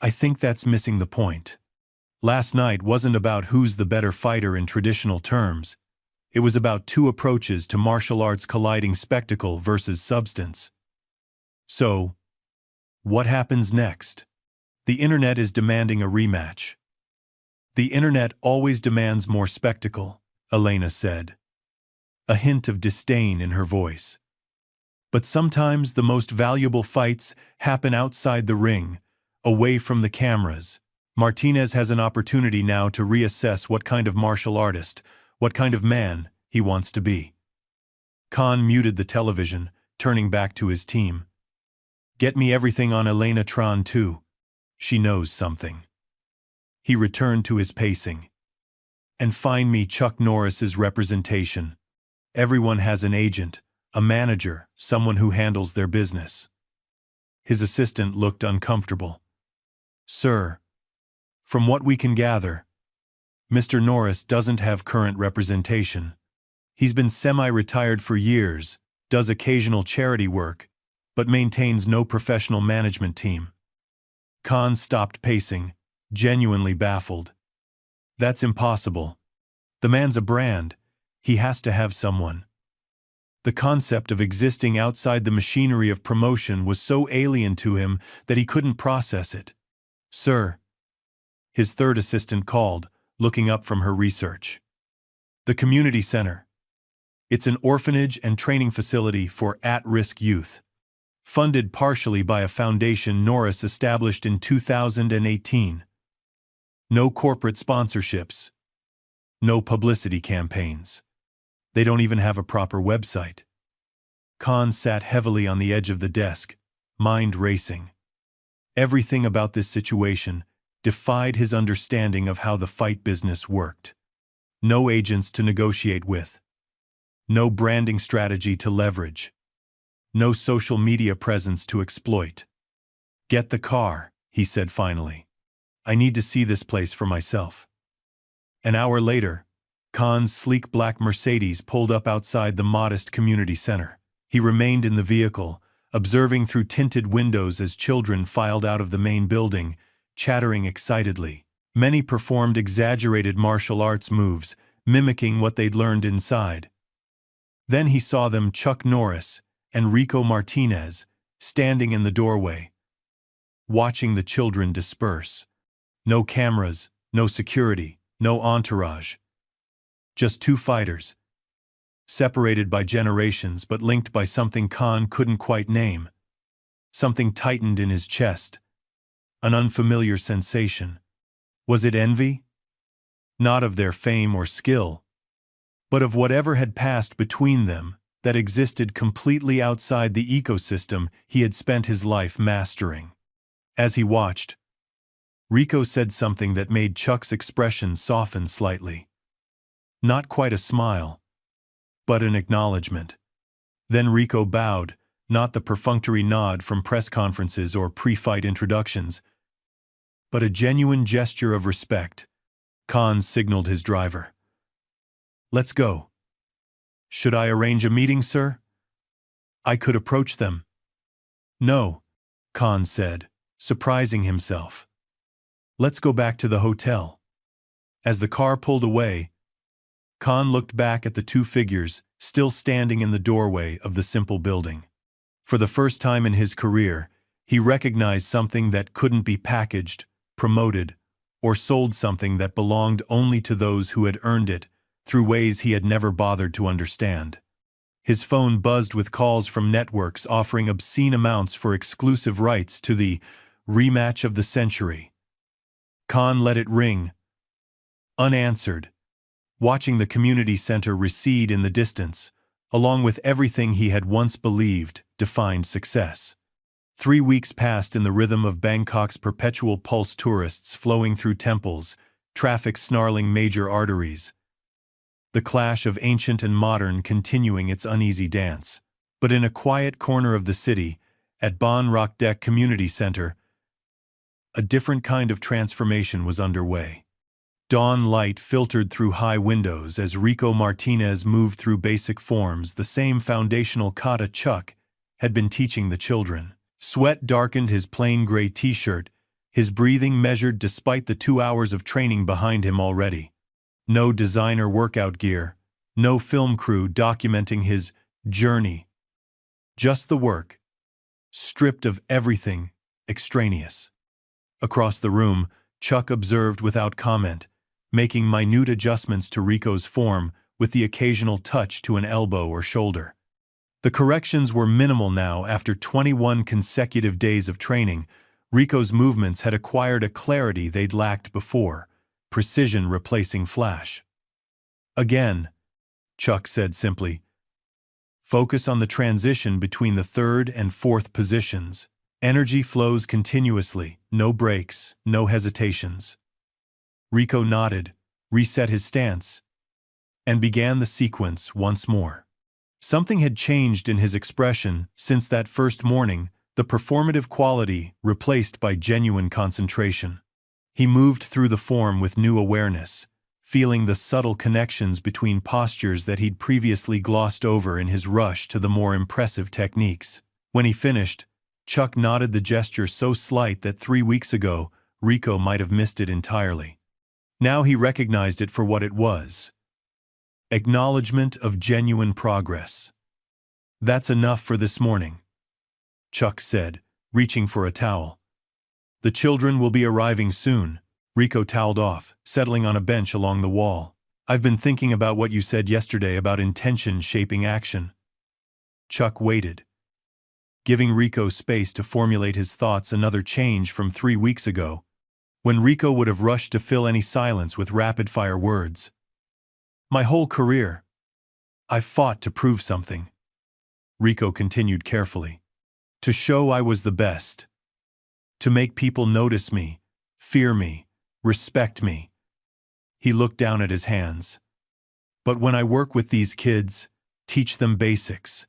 I think that's missing the point. Last night wasn't about who's the better fighter in traditional terms. It was about 2 approaches to martial arts colliding, spectacle versus substance. So, what happens next? The internet is demanding a rematch. The internet always demands more spectacle, Elena said, a hint of disdain in her voice. But sometimes the most valuable fights happen outside the ring, away from the cameras. Martinez has an opportunity now to reassess what kind of martial artist, what kind of man he wants to be. Khan muted the television, turning back to his team. Get me everything on Elena Tron too. She knows something. He returned to his pacing. And find me Chuck Norris's representation. Everyone has an agent, a manager, someone who handles their business. His assistant looked uncomfortable. Sir, from what we can gather, Mr. Norris doesn't have current representation. He's been semi-retired for years, does occasional charity work, but maintains no professional management team. Khan stopped pacing, genuinely baffled. That's impossible. The man's a brand. He has to have someone. The concept of existing outside the machinery of promotion was so alien to him that he couldn't process it. Sir, his third assistant called, looking up from her research. The community center. It's an orphanage and training facility for at-risk youth, funded partially by a foundation Norris established in 2018. No corporate sponsorships. No publicity campaigns. They don't even have a proper website. Khan sat heavily on the edge of the desk, mind racing. Everything about this situation defied his understanding of how the fight business worked. No agents to negotiate with. No branding strategy to leverage. No social media presence to exploit. Get the car, he said finally. I need to see this place for myself. An hour later, Khan's sleek black Mercedes pulled up outside the modest community center. He remained in the vehicle, observing through tinted windows as children filed out of the main building, chattering excitedly. Many performed exaggerated martial arts moves, mimicking what they'd learned inside. Then he saw them, Chuck Norris and Rico Martinez, standing in the doorway, watching the children disperse. No cameras, no security, no entourage. Just two fighters, separated by generations but linked by something Khan couldn't quite name. Something tightened in his chest. An unfamiliar sensation. Was it envy? Not of their fame or skill, but of whatever had passed between them that existed completely outside the ecosystem he had spent his life mastering. As he watched, Rico said something that made Chuck's expression soften slightly. Not quite a smile, but an acknowledgement. Then Rico bowed, not the perfunctory nod from press conferences or pre-fight introductions, but a genuine gesture of respect. Khan signaled his driver. Let's go. Should I arrange a meeting, sir? I could approach them. No, Khan said, surprising himself. Let's go back to the hotel. As the car pulled away, Khan looked back at the two figures still standing in the doorway of the simple building. For the first time in his career, he recognized something that couldn't be packaged, promoted, or sold, something that belonged only to those who had earned it through ways he had never bothered to understand. His phone buzzed with calls from networks offering obscene amounts for exclusive rights to the rematch of the century. Khan let it ring, unanswered, watching the community center recede in the distance, along with everything he had once believed defined success. 3 weeks passed in the rhythm of Bangkok's perpetual pulse, tourists flowing through temples, traffic snarling major arteries. The clash of ancient and modern continuing its uneasy dance. But in a quiet corner of the city, at Ban Rak Dek Community Center, a different kind of transformation was underway. Dawn light filtered through high windows as Rico Martinez moved through basic forms, the same foundational kata Chuck had been teaching the children. Sweat darkened his plain gray t-shirt, his breathing measured despite the 2 hours of training behind him already. No designer workout gear, no film crew documenting his journey. Just the work, stripped of everything extraneous. Across the room, Chuck observed without comment, making minute adjustments to Rico's form with the occasional touch to an elbow or shoulder. The corrections were minimal now. After 21 consecutive days of training, Rico's movements had acquired a clarity they'd lacked before, precision replacing flash. Again, Chuck said simply, focus on the transition between the third and fourth positions. Energy flows continuously, no breaks, no hesitations. Rico nodded, reset his stance, and began the sequence once more. Something had changed in his expression since that first morning, the performative quality replaced by genuine concentration. He moved through the form with new awareness, feeling the subtle connections between postures that he'd previously glossed over in his rush to the more impressive techniques. When he finished, Chuck nodded, the gesture so slight that 3 weeks ago, Rico might have missed it entirely. Now he recognized it for what it was. Acknowledgement of genuine progress. That's enough for this morning, Chuck said, reaching for a towel. The children will be arriving soon. Rico toweled off, settling on a bench along the wall. I've been thinking about what you said yesterday about intention shaping action. Chuck waited, giving Rico space to formulate his thoughts, another change from 3 weeks ago, when Rico would have rushed to fill any silence with rapid-fire words. My whole career, I've fought to prove something, Rico continued carefully. To show I was the best. To make people notice me, fear me, respect me. He looked down at his hands. But when I work with these kids, teach them basics,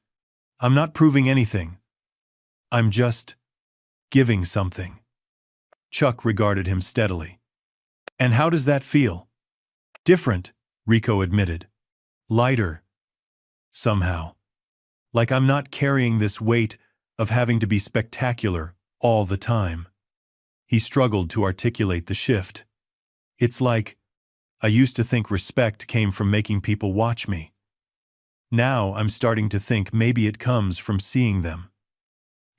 I'm not proving anything. I'm just giving something. Chuck regarded him steadily. And how does that feel? Different, Rico admitted. Lighter. Somehow. Like I'm not carrying this weight of having to be spectacular all the time. He struggled to articulate the shift. It's like, I used to think respect came from making people watch me. Now I'm starting to think maybe it comes from seeing them.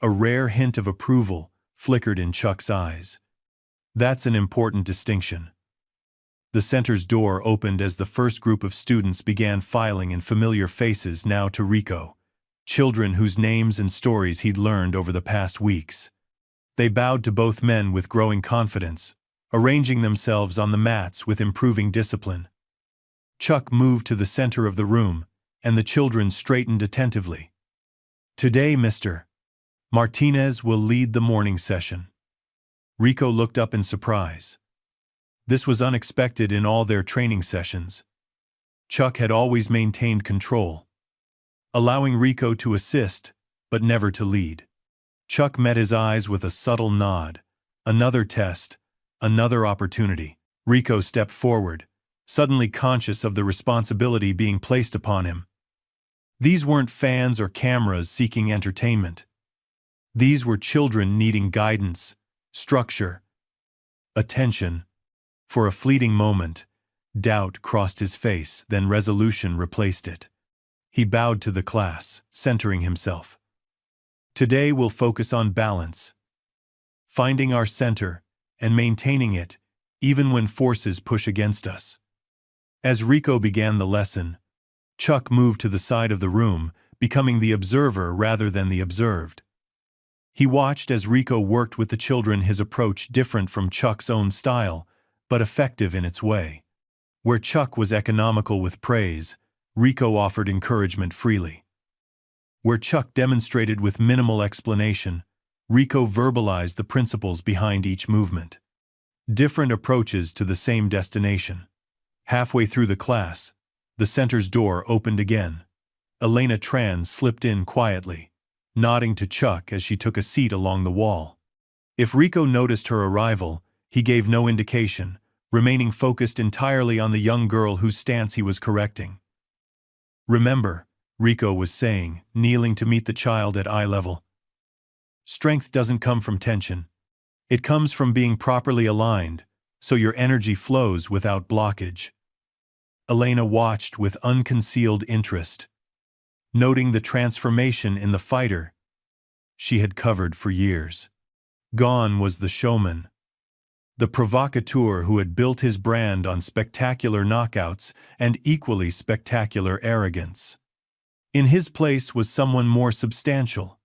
A rare hint of approval flickered in Chuck's eyes. That's an important distinction. The center's door opened as the first group of students began filing in, familiar faces now to Rico, children whose names and stories he'd learned over the past weeks. They bowed to both men with growing confidence, arranging themselves on the mats with improving discipline. Chuck moved to the center of the room, and the children straightened attentively. Today, Mr. Martinez will lead the morning session. Rico looked up in surprise. This was unexpected in all their training sessions. Chuck had always maintained control, allowing Rico to assist, but never to lead. Chuck met his eyes with a subtle nod. Another test, another opportunity. Rico stepped forward, suddenly conscious of the responsibility being placed upon him. These weren't fans or cameras seeking entertainment. These were children needing guidance, structure, attention. For a fleeting moment, doubt crossed his face, then resolution replaced it. He bowed to the class, centering himself. Today we'll focus on balance, finding our center and maintaining it, even when forces push against us. As Rico began the lesson, Chuck moved to the side of the room, becoming the observer rather than the observed. He watched as Rico worked with the children, his approach different from Chuck's own style, but effective in its way. Where Chuck was economical with praise, Rico offered encouragement freely. Where Chuck demonstrated with minimal explanation, Rico verbalized the principles behind each movement. Different approaches to the same destination. Halfway through the class, the center's door opened again. Elena Tran slipped in quietly, nodding to Chuck as she took a seat along the wall. If Rico noticed her arrival, he gave no indication, remaining focused entirely on the young girl whose stance he was correcting. Remember, Rico was saying, kneeling to meet the child at eye level. Strength doesn't come from tension. It comes from being properly aligned, so your energy flows without blockage. Elena watched with unconcealed interest, noting the transformation in the fighter she had covered for years. Gone was the showman. the provocateur who had built his brand on spectacular knockouts and equally spectacular arrogance. In his place was someone more substantial,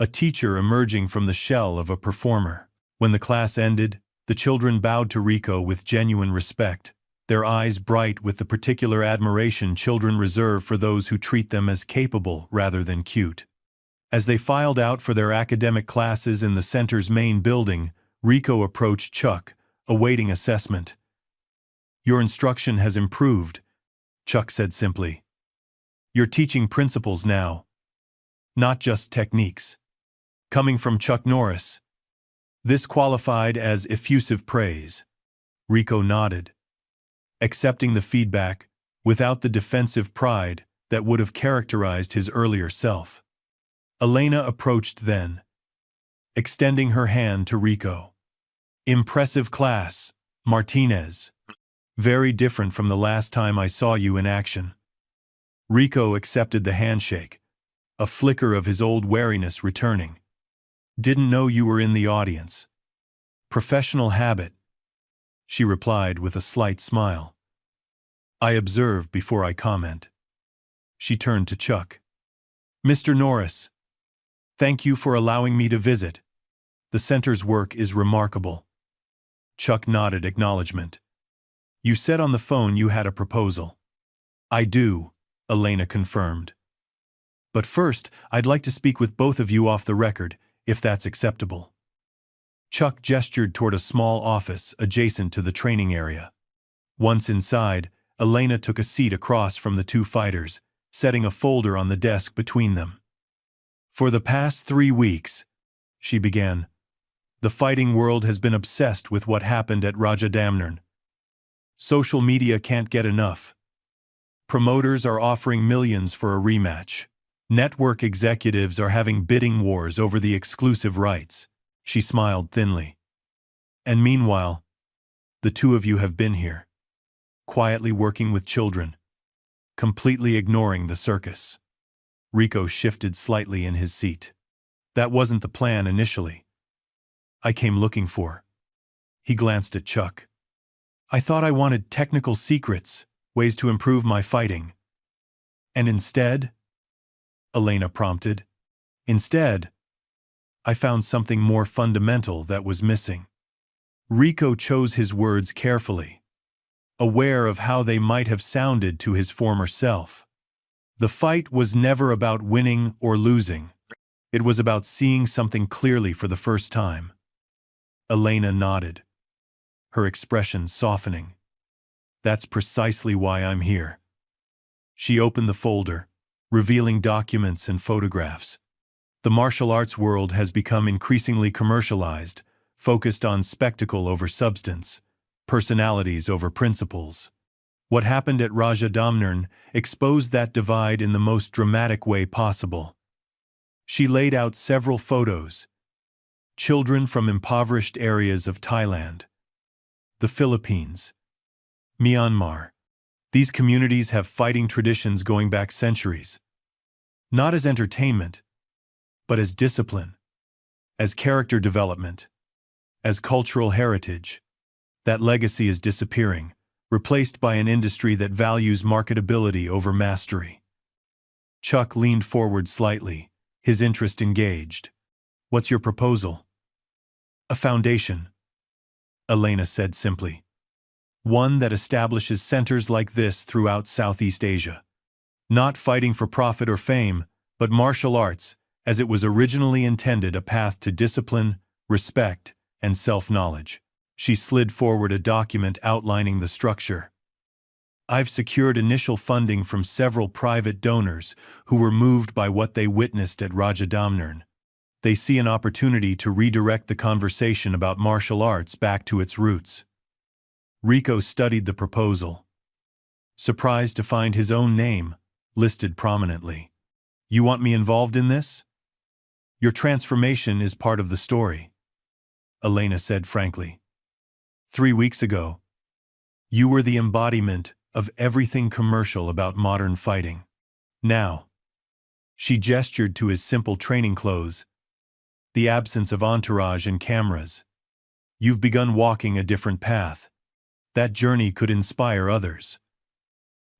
a teacher emerging from the shell of a performer. When the class ended, the children bowed to Rico with genuine respect, their eyes bright with the particular admiration children reserve for those who treat them as capable rather than cute. As they filed out for their academic classes in the center's main building, Rico approached Chuck, awaiting assessment. "Your instruction has improved," Chuck said simply. "You're teaching principles now, not just techniques." Coming from Chuck Norris, this qualified as effusive praise. Rico nodded, accepting the feedback without the defensive pride that would have characterized his earlier self. Elena approached then, extending her hand to Rico. "Impressive class, Martinez. Very different from the last time I saw you in action." Rico accepted the handshake, a flicker of his old wariness returning. "Didn't know you were in the audience." "Professional habit," she replied with a slight smile. "I observe before I comment." She turned to Chuck. "Mr. Norris, thank you for allowing me to visit. The center's work is remarkable." Chuck nodded acknowledgement. "You said on the phone you had a proposal." "I do," Elena confirmed. "But first, I'd like to speak with both of you off the record, if that's acceptable." Chuck gestured toward a small office adjacent to the training area. Once inside, Elena took a seat across from the two fighters, setting a folder on the desk between them. "For the past 3 weeks," she began, "the fighting world has been obsessed with what happened at Rajadamnern. Social media can't get enough. Promoters are offering millions for a rematch. Network executives are having bidding wars over the exclusive rights." She smiled thinly. "And meanwhile, the two of you have been here, quietly working with children, completely ignoring the circus." Rico shifted slightly in his seat. "That wasn't the plan initially. I came looking for—" He glanced at Chuck. "I thought I wanted technical secrets, ways to improve my fighting." "And instead?" Elena prompted. "Instead, I found something more fundamental that was missing." Rico chose his words carefully, aware of how they might have sounded to his former self. The fight was never about winning or losing. It was about seeing something clearly for the first time. Elena nodded, her expression softening. "That's precisely why I'm here." She opened the folder, revealing documents and photographs. The martial arts world has become increasingly commercialized, focused on spectacle over substance, personalities over principles. What happened at Rajadamnern exposed that divide in the most dramatic way possible. She laid out several photos. Children from impoverished areas of Thailand, the Philippines, Myanmar. These communities have fighting traditions going back centuries. Not as entertainment, but as discipline, as character development, as cultural heritage. That legacy is disappearing, replaced by an industry that values marketability over mastery. Chuck leaned forward slightly, his interest engaged. "What's your proposal?" "A foundation," Elena said simply. "One that establishes centers like this throughout Southeast Asia. Not fighting for profit or fame, but martial arts, as it was originally intended, a path to discipline, respect, and self-knowledge." She slid forward a document outlining the structure. "I've secured initial funding from several private donors who were moved by what they witnessed at Rajadamnern. They see an opportunity to redirect the conversation about martial arts back to its roots." Rico studied the proposal, surprised to find his own name listed prominently. "You want me involved in this?" "Your transformation is part of the story," Elena said frankly. 3 weeks ago, you were the embodiment of everything commercial about modern fighting. Now, she gestured to his simple training clothes, the absence of entourage and cameras, You've begun walking a different path. That journey could inspire others.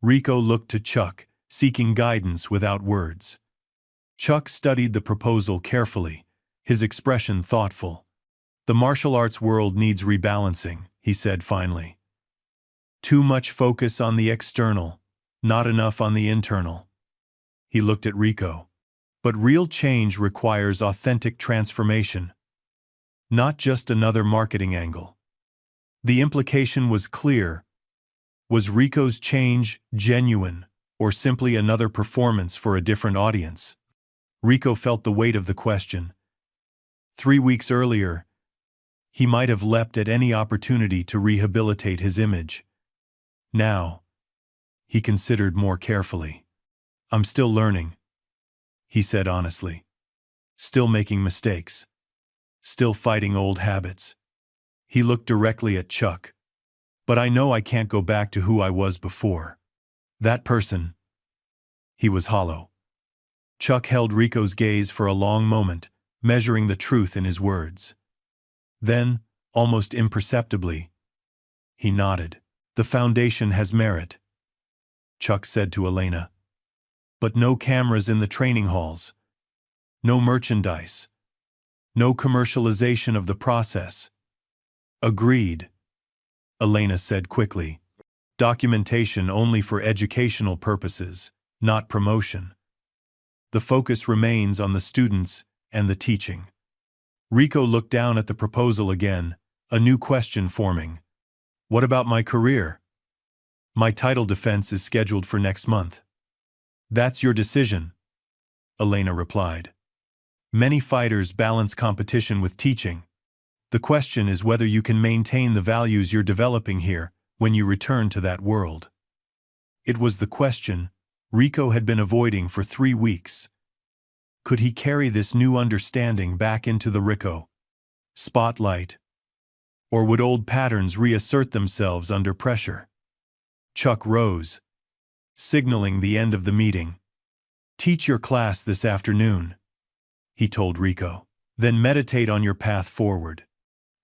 Rico looked to Chuck, seeking guidance without words. Chuck studied the proposal carefully, his expression thoughtful. The martial arts world needs rebalancing, he said finally. Too much focus on the external, not enough on the internal. He looked at Rico. But real change requires authentic transformation, not just another marketing angle. The implication was clear. Was Rico's change genuine, or simply another performance for a different audience? Rico felt the weight of the question. 3 weeks earlier, he might have leapt at any opportunity to rehabilitate his image. Now, he considered more carefully. I'm still learning, he said honestly. Still making mistakes. Still fighting old habits. He looked directly at Chuck. But I know I can't go back to who I was before. That person. He was hollow. Chuck held Rico's gaze for a long moment, measuring the truth in his words. Then, almost imperceptibly, he nodded. The foundation has merit, Chuck said to Elena. But no cameras in the training halls. No merchandise. No commercialization of the process. Agreed, Elena said quickly. Documentation only for educational purposes, not promotion. The focus remains on the students and the teaching. Rico looked down at the proposal again, a new question forming. What about my career? My title defense is scheduled for next month. That's your decision, Elena replied. Many fighters balance competition with teaching. The question is whether you can maintain the values you're developing here when you return to that world. It was the question Rico had been avoiding for 3 weeks. Could he carry this new understanding back into the Rico spotlight? Or would old patterns reassert themselves under pressure? Chuck rose, signaling the end of the meeting. Teach your class this afternoon, he told Rico. Then meditate on your path forward.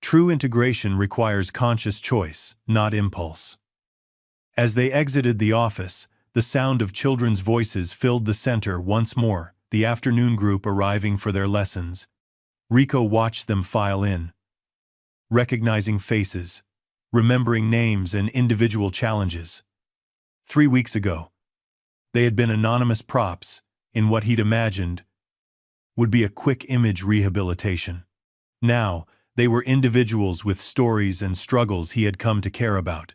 True integration requires conscious choice, not impulse. As they exited the office, the sound of children's voices filled the center once more, the afternoon group arriving for their lessons. Rico watched them file in, recognizing faces, remembering names and individual challenges. 3 weeks ago, they had been anonymous props in what he'd imagined would be a quick image rehabilitation. Now, they were individuals with stories and struggles he had come to care about.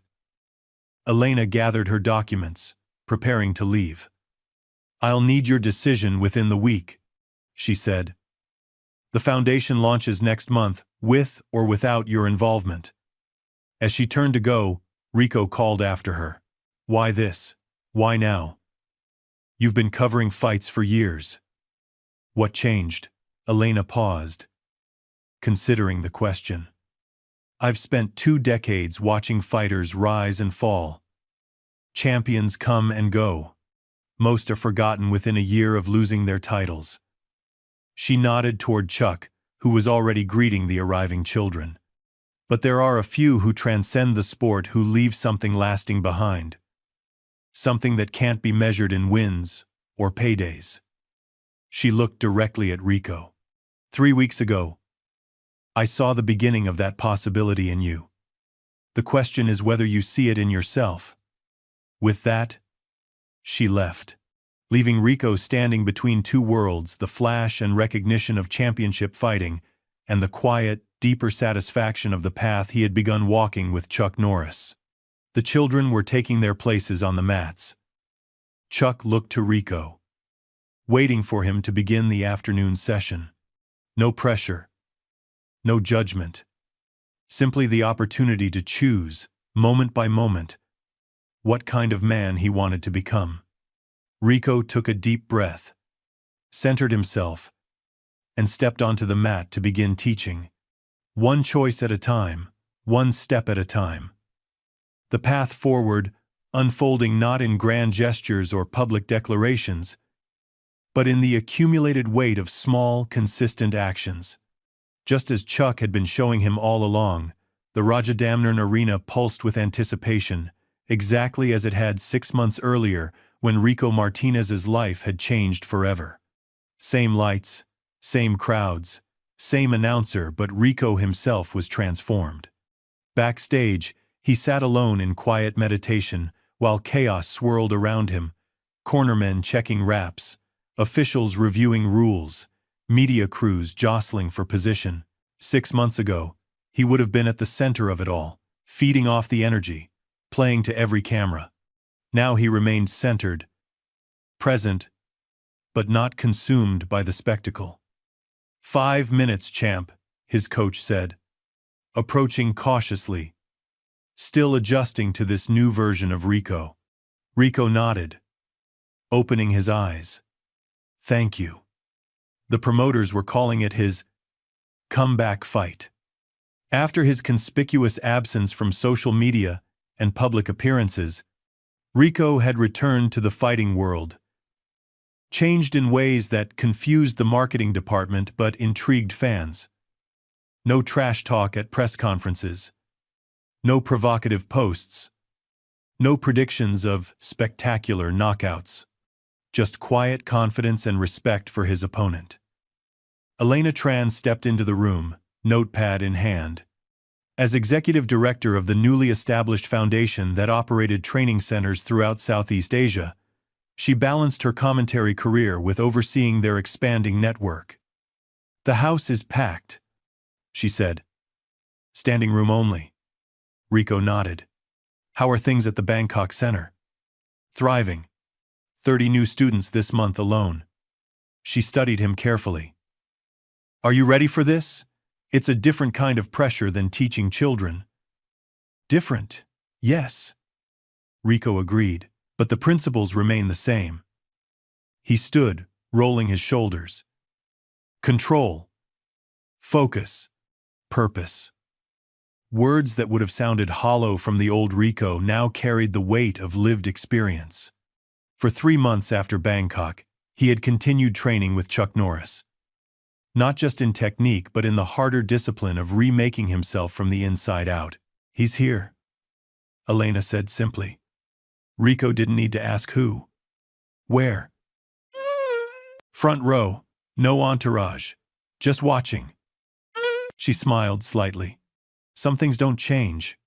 Elena gathered her documents, preparing to leave. I'll need your decision within the week, she said. The foundation launches next month, with or without your involvement. As she turned to go, Rico called after her. Why this? Why now? You've been covering fights for years. What changed? Elena paused, considering the question. I've spent 2 decades watching fighters rise and fall. Champions come and go. Most are forgotten within a year of losing their titles. She nodded toward Chuck, who was already greeting the arriving children. But there are a few who transcend the sport, who leave something lasting behind. Something that can't be measured in wins or paydays. She looked directly at Rico. 3 weeks ago, I saw the beginning of that possibility in you. The question is whether you see it in yourself. With that, she left, leaving Rico standing between 2 worlds, the flash and recognition of championship fighting, and the quiet, deeper satisfaction of the path he had begun walking with Chuck Norris. The children were taking their places on the mats. Chuck looked to Rico, waiting for him to begin the afternoon session. No pressure. No judgment. Simply the opportunity to choose, moment by moment, what kind of man he wanted to become. Rico took a deep breath, centered himself, and stepped onto the mat to begin teaching. One choice at a time, one step at a time. The path forward, unfolding not in grand gestures or public declarations, but in the accumulated weight of small, consistent actions. Just as Chuck had been showing him all along, the Rajadamnern arena pulsed with anticipation, exactly as it had 6 months earlier when Rico Martinez's life had changed forever. Same lights, same crowds, same announcer, but Rico himself was transformed. Backstage, he sat alone in quiet meditation while chaos swirled around him, cornermen checking raps, officials reviewing rules, media crews jostling for position. 6 months ago, he would have been at the center of it all, feeding off the energy, playing to every camera. Now he remained centered, present, but not consumed by the spectacle. 5 minutes, champ, his coach said, approaching cautiously, still adjusting to this new version of Rico. Rico nodded, opening his eyes. Thank you. The promoters were calling it his comeback fight. After his conspicuous absence from social media and public appearances, Rico had returned to the fighting world, changed in ways that confused the marketing department but intrigued fans. No trash talk at press conferences, no provocative posts, no predictions of spectacular knockouts, just quiet confidence and respect for his opponent. Elena Tran stepped into the room, notepad in hand. As executive director of the newly established foundation that operated training centers throughout Southeast Asia, she balanced her commentary career with overseeing their expanding network. The house is packed, she said. Standing room only. Rico nodded. How are things at the Bangkok Center? Thriving. 30 new students this month alone. She studied him carefully. Are you ready for this? It's a different kind of pressure than teaching children. Different, yes. Rico agreed, but the principles remain the same. He stood, rolling his shoulders. Control. Focus. Purpose. Words that would have sounded hollow from the old Rico now carried the weight of lived experience. For 3 months after Bangkok, he had continued training with Chuck Norris. Not just in technique but in the harder discipline of remaking himself from the inside out. He's here, Elena said simply. Rico didn't need to ask who. Where? Front row, no entourage, just watching. She smiled slightly. Some things don't change.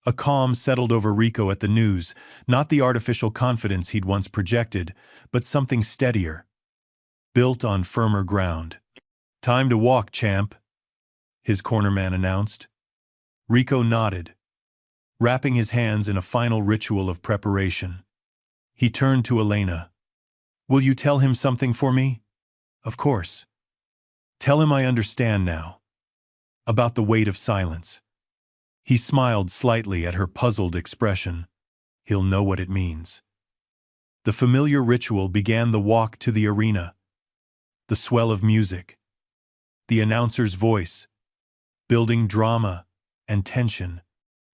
A calm settled over Rico at the news, not the artificial confidence he'd once projected, but something steadier, built on firmer ground. Time to walk, champ, his cornerman announced. Rico nodded, wrapping his hands in a final ritual of preparation. He turned to Elena. Will you tell him something for me? Of course. Tell him I understand now. About the weight of silence. He smiled slightly at her puzzled expression. He'll know what it means. The familiar ritual began the walk to the arena. The swell of music. The announcer's voice, building drama and tension.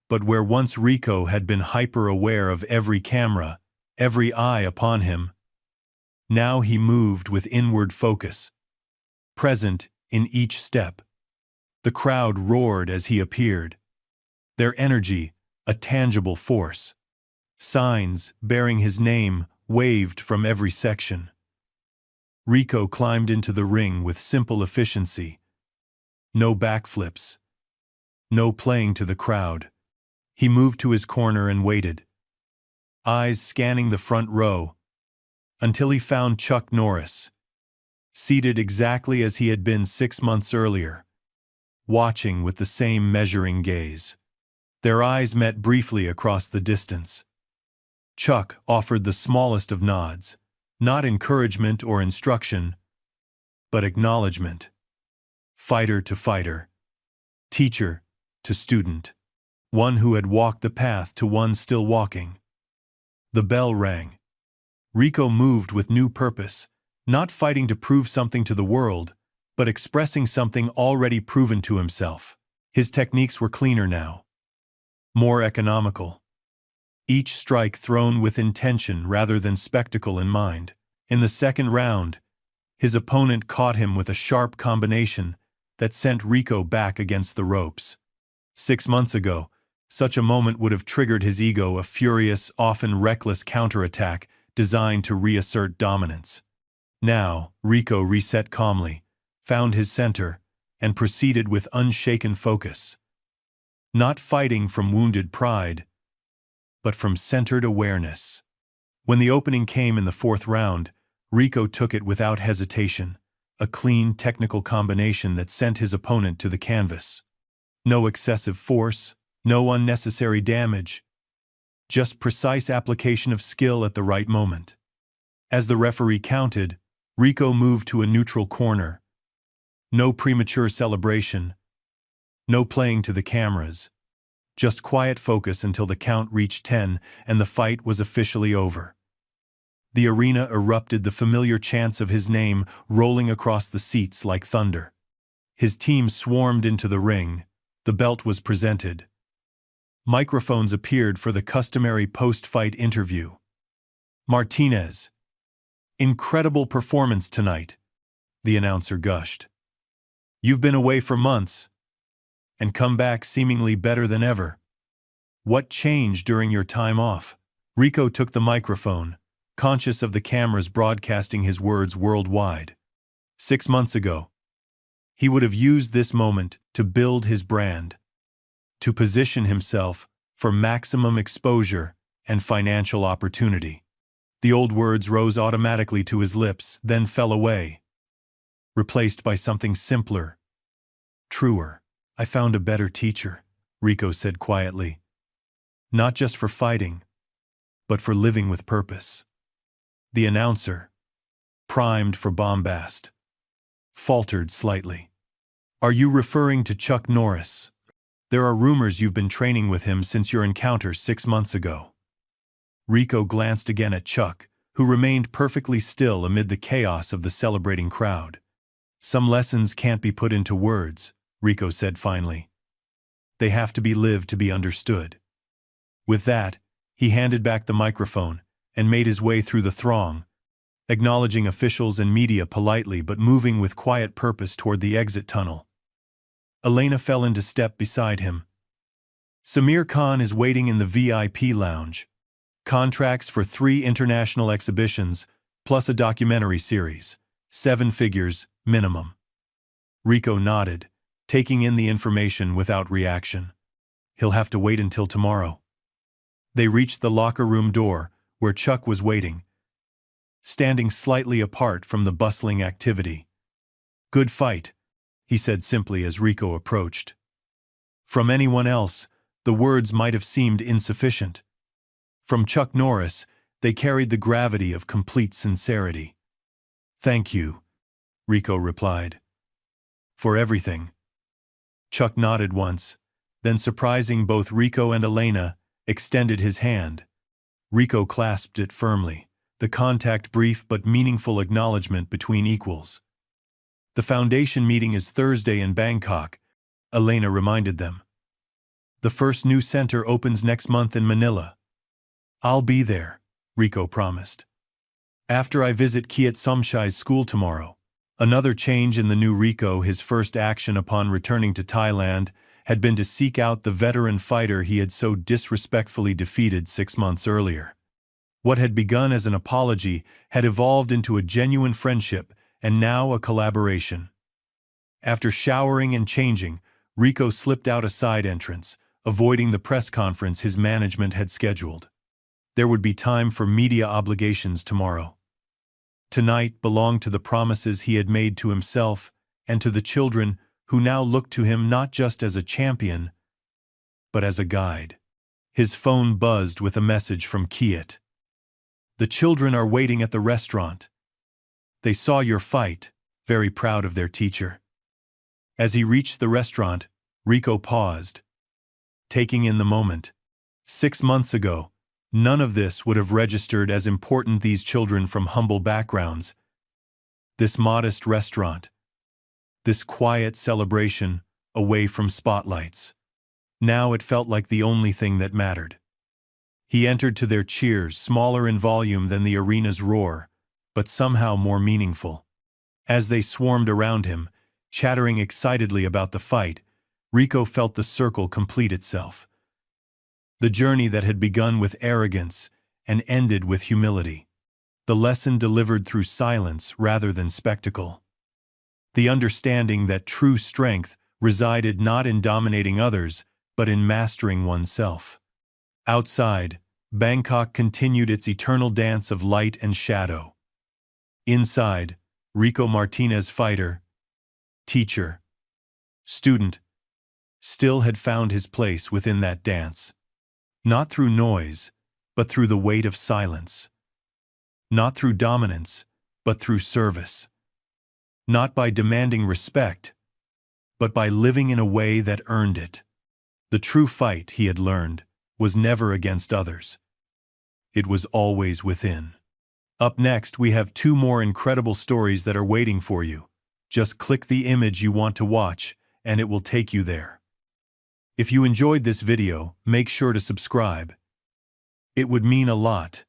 But where once Rico had been hyper-aware of every camera, every eye upon him, now he moved with inward focus, present in each step. The crowd roared as he appeared, their energy a tangible force. Signs bearing his name waved from every section. Rico climbed into the ring with simple efficiency. No backflips. No playing to the crowd. He moved to his corner and waited, eyes scanning the front row, until he found Chuck Norris, seated exactly as he had been 6 months earlier, watching with the same measuring gaze. Their eyes met briefly across the distance. Chuck offered the smallest of nods. Not encouragement or instruction, but acknowledgement. Fighter to fighter, teacher to student, one who had walked the path to one still walking. The bell rang. Rico moved with new purpose, not fighting to prove something to the world, but expressing something already proven to himself. His techniques were cleaner now, more economical. Each strike thrown with intention rather than spectacle in mind. In the second round, his opponent caught him with a sharp combination that sent Rico back against the ropes. 6 months ago, such a moment would have triggered his ego, a furious, often reckless counterattack designed to reassert dominance. Now, Rico reset calmly, found his center, and proceeded with unshaken focus. Not fighting from wounded pride, but from centered awareness. When the opening came in the 4th round, Rico took it without hesitation, a clean, technical combination that sent his opponent to the canvas. No excessive force, no unnecessary damage, just precise application of skill at the right moment. As the referee counted, Rico moved to a neutral corner. No premature celebration, no playing to the cameras, just quiet focus until the count reached 10 and the fight was officially over. The arena erupted, the familiar chants of his name rolling across the seats like thunder. His team swarmed into the ring. The belt was presented. Microphones appeared for the customary post-fight interview. "Martinez, incredible performance tonight," the announcer gushed. "You've been away for months and come back seemingly better than ever. What changed during your time off?" Rico took the microphone, conscious of the cameras broadcasting his words worldwide. 6 months ago, he would have used this moment to build his brand, to position himself for maximum exposure and financial opportunity. The old words rose automatically to his lips, then fell away, replaced by something simpler, truer. "I found a better teacher," Rico said quietly. "Not just for fighting, but for living with purpose." The announcer, primed for bombast, faltered slightly. "Are you referring to Chuck Norris? There are rumors you've been training with him since your encounter 6 months ago." Rico glanced again at Chuck, who remained perfectly still amid the chaos of the celebrating crowd. "Some lessons can't be put into words," Rico said finally. "They have to be lived to be understood." With that, he handed back the microphone and made his way through the throng, acknowledging officials and media politely but moving with quiet purpose toward the exit tunnel. Elena fell into step beside him. "Samir Khan is waiting in the VIP lounge. Contracts for 3 international exhibitions, plus a documentary series. 7 figures, minimum." Rico nodded, taking in the information without reaction. He'll have to wait until tomorrow. They reached the locker room door, where Chuck was waiting, standing slightly apart from the bustling activity. "Good fight," he said simply as Rico approached. From anyone else, the words might have seemed insufficient. From Chuck Norris, they carried the gravity of complete sincerity. "Thank you," Rico replied. "For everything." Chuck nodded once, then surprising both Rico and Elena, extended his hand. Rico clasped it firmly, the contact brief but meaningful acknowledgement between equals. "The foundation meeting is Thursday in Bangkok," Elena reminded them. "The first new center opens next month in Manila." "I'll be there," Rico promised. "After I visit Kiat Somshai's school tomorrow." Another change in the new Rico. His first action upon returning to Thailand had been to seek out the veteran fighter he had so disrespectfully defeated 6 months earlier. What had begun as an apology had evolved into a genuine friendship and now a collaboration. After showering and changing, Rico slipped out a side entrance, avoiding the press conference his management had scheduled. There would be time for media obligations tomorrow. Tonight belonged to the promises he had made to himself and to the children who now looked to him not just as a champion, but as a guide. His phone buzzed with a message from Kiat. "The children are waiting at the restaurant. They saw your fight, very proud of their teacher." As he reached the restaurant, Rico paused, taking in the moment. 6 months ago, none of this would have registered as important. These children from humble backgrounds, this modest restaurant, this quiet celebration away from spotlights. Now it felt like the only thing that mattered. He entered to their cheers, smaller in volume than the arena's roar, but somehow more meaningful. As they swarmed around him, Chattering excitedly about the fight, Rico felt the circle complete itself. The journey that had begun with arrogance and ended with humility. The lesson delivered through silence rather than spectacle. The understanding that true strength resided not in dominating others, but in mastering oneself. Outside, Bangkok continued its eternal dance of light and shadow. Inside, Rico Martinez, fighter, teacher, student, still had found his place within that dance. Not through noise, but through the weight of silence. Not through dominance, but through service. Not by demanding respect, but by living in a way that earned it. The true fight, he had learned, was never against others. It was always within. Up next, we have 2 more incredible stories that are waiting for you. Just click the image you want to watch, and it will take you there. If you enjoyed this video, make sure to subscribe. It would mean a lot.